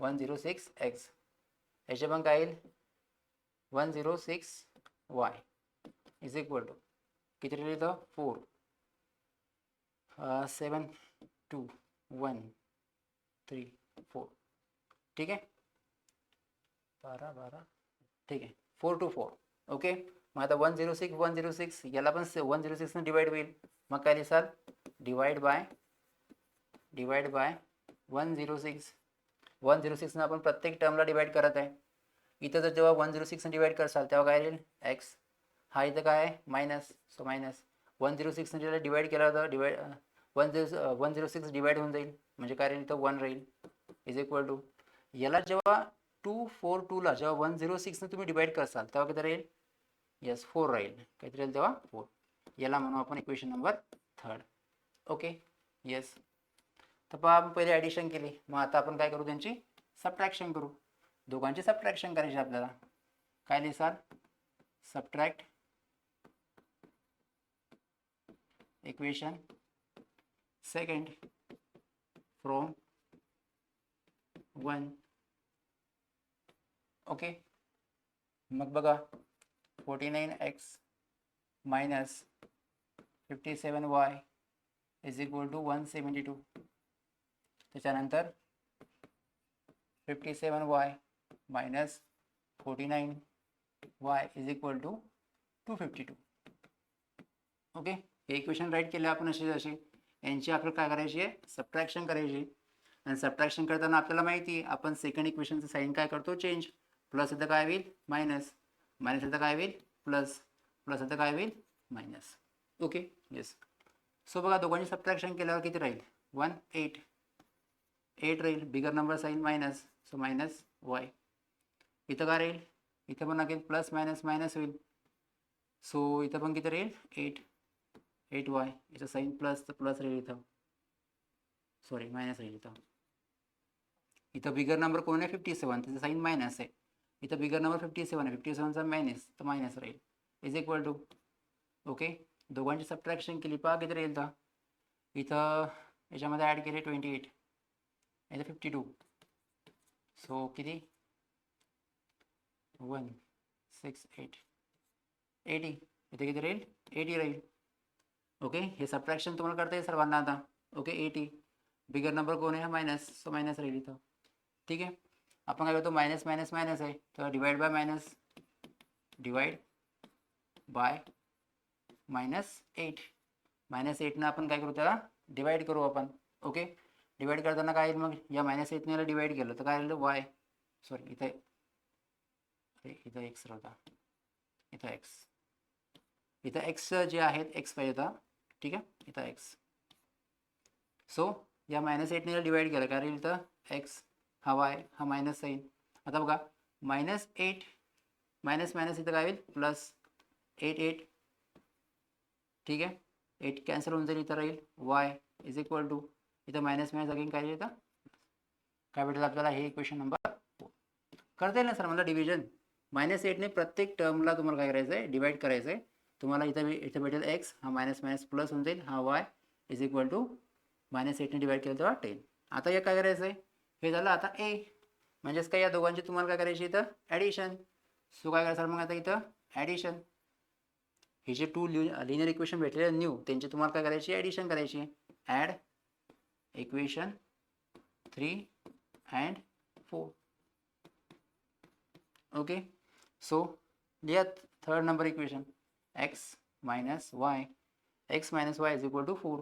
106 एक्स. याचे पण काय येईल 106 वाय इज इक्वल टू किती राहील इथं 4 7 2 1 3 4. ठीक आहे 12 12 ठीक आहे 4 to 4. ओके मग आता 106 याला पण 106 डिवाइड होईल. मग काय लिहिसाल डिवाइड बाय 106 आपण प्रत्येक टर्मला डिवाइड करत आहे. इथं जर जेव्हा 106 डिवाइड करसाल तेव्हा काय राहील एक्स. हा इथं काय आहे मायनस. सो मायनस 106 ज्याला डिवाइड केला होता डिवाइड 106 डिवाइड होऊन जाईल म्हणजे काय राहील इथं 1 राहील इज इक्वल टू याला जेव्हा 242ला जेव्हा 106 तुम्ही डिवाइड करसाल तेव्हा किती राहील यस 4 राहील. काहीतरी राहील तेव्हा 4. याला म्हणू आपण इक्वेशन नंबर 3. Okay yes. तर पहा आपण पहिले ॲडिशन केली. मग आता आपण काय करू त्यांची सबट्रॅक्शन करू. दोघांची सबट्रॅक्शन करायची आपल्याला. काय लिहिसाल subtract equation second from 1. Okay मग बघा 49x minus 57y is equal to 172. त्याच्यानंतर 57y minus 49y is equal to 252. Okay हे इक्वेशन राईट केले आपण असे जसे. यांची आपल्याला काय करायची आहे सबट्रॅक्शन करायची. आणि सबट्रॅक्शन करताना आपल्याला माहिती आहे आपण सेकंड इक्वेशनचं साईन काय करतो चेंज. प्लस इथं काय होईल मायनस. मायनस इथं काय होईल प्लस. प्लस इथं काय होईल मायनस. Okay yes. सो बघा दोघांची सबट्रॅक्शन केल्यावर किती राहील 8 राहील. Bigger number sign minus so minus y. इथं काय राहील इथं पण अगेन प्लस मायनस मायनस होईल. सो इथं पण किती राहील 8y. इथं साईन प्लस तर प्लस राहील इथं सॉरी मायनस राहील इथं. इथं बिगर नंबर कोण आहे 57 त्याचं साईन मायनस आहे. इथं बिगर नंबर 57 आहे 57चा मायनस तर मायनस राहील इज इक्वल टू. ओके दोघांची सबट्रॅक्शन केली पहा किती राहील तर इथं याच्यामध्ये ॲड केले 28 इथं 52. सो किती 1 6 8 80. इथे किती राहील 80 राहील. ओके हे सबट्रॅक्शन तुम्हाला करता येईल सर्वांना आता. ओके 80 बिगर नंबर कोण आहे मायनस सो मायनस राहील इथं. ठीक आहे आपण काय करतो मायनस मायनस मायनस आहे तर divide by minus divide by minus 8. Minus 8नं आपण काय करू त्याला डिवाइड करू आपण. ओके डिवाइड करताना काय येईल मग या मायनस 8ने याला डिवाइड केलं तर काय राहिलं वाय. सॉरी इथं इथं एक्स होता इथं एक्स. इथं एक्स जे आहेत एक्स पाहिजे होता. ठीक आहे इथं एक्स. सो या मायनस 8ने याला डिवाइड केलं काय राहील इथं एक्स. हा वाय हा मायनस साईन. आता बघा -8 मायनस मायनस इथं काय होईल प्लस 8 ठीक आहे 8 कॅन्सल होऊन जाईल. इथं राहील वाय इज इक्वल टू इथं मायनस मायनस अगेन काय येतं काय भेटेल आपल्याला हे इक्वेशन नंबर 4. करता येईल ना सर मला डिव्हिजन. -8ने प्रत्येक टर्मला तुम्हाला काय करायचं आहे डिवाइड करायचं आहे. तुम्हाला इथं भेटेल एक्स हा मायनस मायनस प्लस होऊन जाईल हा वाय इज इक्वल टू -8ने डिवाइड केलं तेव्हा 10. आता हे काय करायचं आहे हे झालं आता ए म्हणजेच काय या दोघांची तुम्हाला काय करायची इथं ॲडिशन. सो काय करायचं मग आता इथं ॲडिशन. हे जे 2 लिनियर इक्वेशन भेटलेले न्यू त्यांची तुम्हाला काय करायची ॲडिशन करायची. Add equation 3 and 4. Okay so लिहा third number equation x minus y is equal to 4.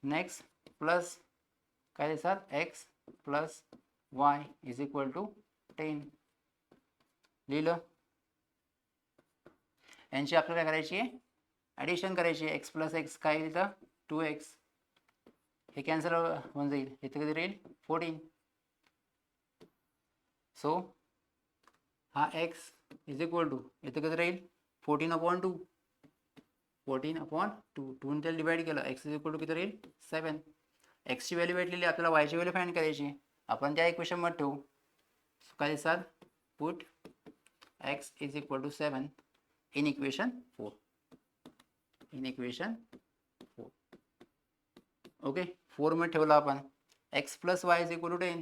Next plus काय लिहिसाल x plus y is equal to 10. लिहिलं. यांची आपल्याला काय करायची आहे ॲडिशन करायची आहे. x plus x काय येईल इथं 2x. हे कॅन्सल होऊन जाईल इथं किती राहील 14. सो हा x इज इक्वल टू इथं किती राहील 14/2. 14/2 2 त्याला डिवाइड केलं x इज इक्वल टू किती राहील 7. x ची व्हॅल्यू भेटलेली आपल्याला y ची व्हॅल्यू फाइंड करायची. आपण त्या इक्वेशनमध्ये ठेवू. काय दिसाल put x is equal to 7 in equation 4. In equation 4. Okay, 4 मध्ये ठेवला आपण x plus y is equal to 10.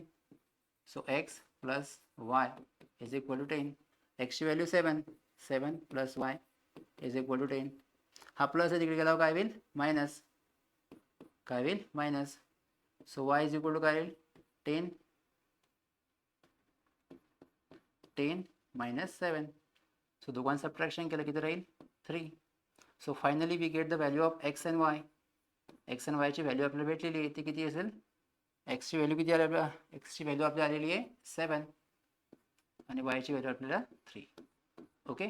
So x plus y is equal to 10. x ची value 7. 7 plus y is equal to 10. हा प्लस तिकडे गेला काय होईल मायनस. काय होईल minus. So y is equal to काय होईल 10. 10 minus 7. So दोघांचं सबट्रॅक्शन केलं किती राहील 3. सो finally we get the value of x and y. x and y ची व्हॅल्यू आपल्याला भेटलेली आहे. ती किती असेल. x ची व्हॅल्यू किती आली. x ची व्हॅल्यू आपल्याला आलेली आहे 7 आणि y ची व्हॅल्यू आपल्याला 3. Okay,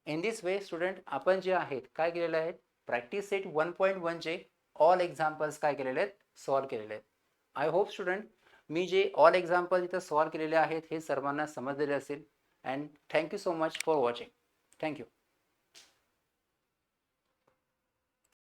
in this way student आपण जे आहेत काय केलेलं आहे प्रॅक्टिस सेट 1.1 चे ऑल एक्झाम्पल्स काय केलेले आहेत सॉल्व्ह केलेले आहेत. आय होप स्टुडंट मी जे ऑल एक्झाम्पल इथं सॉल्व्ह केलेले आहेत हे सर्वांना समजलेले असेल. And thank you so much for watching. Thank you.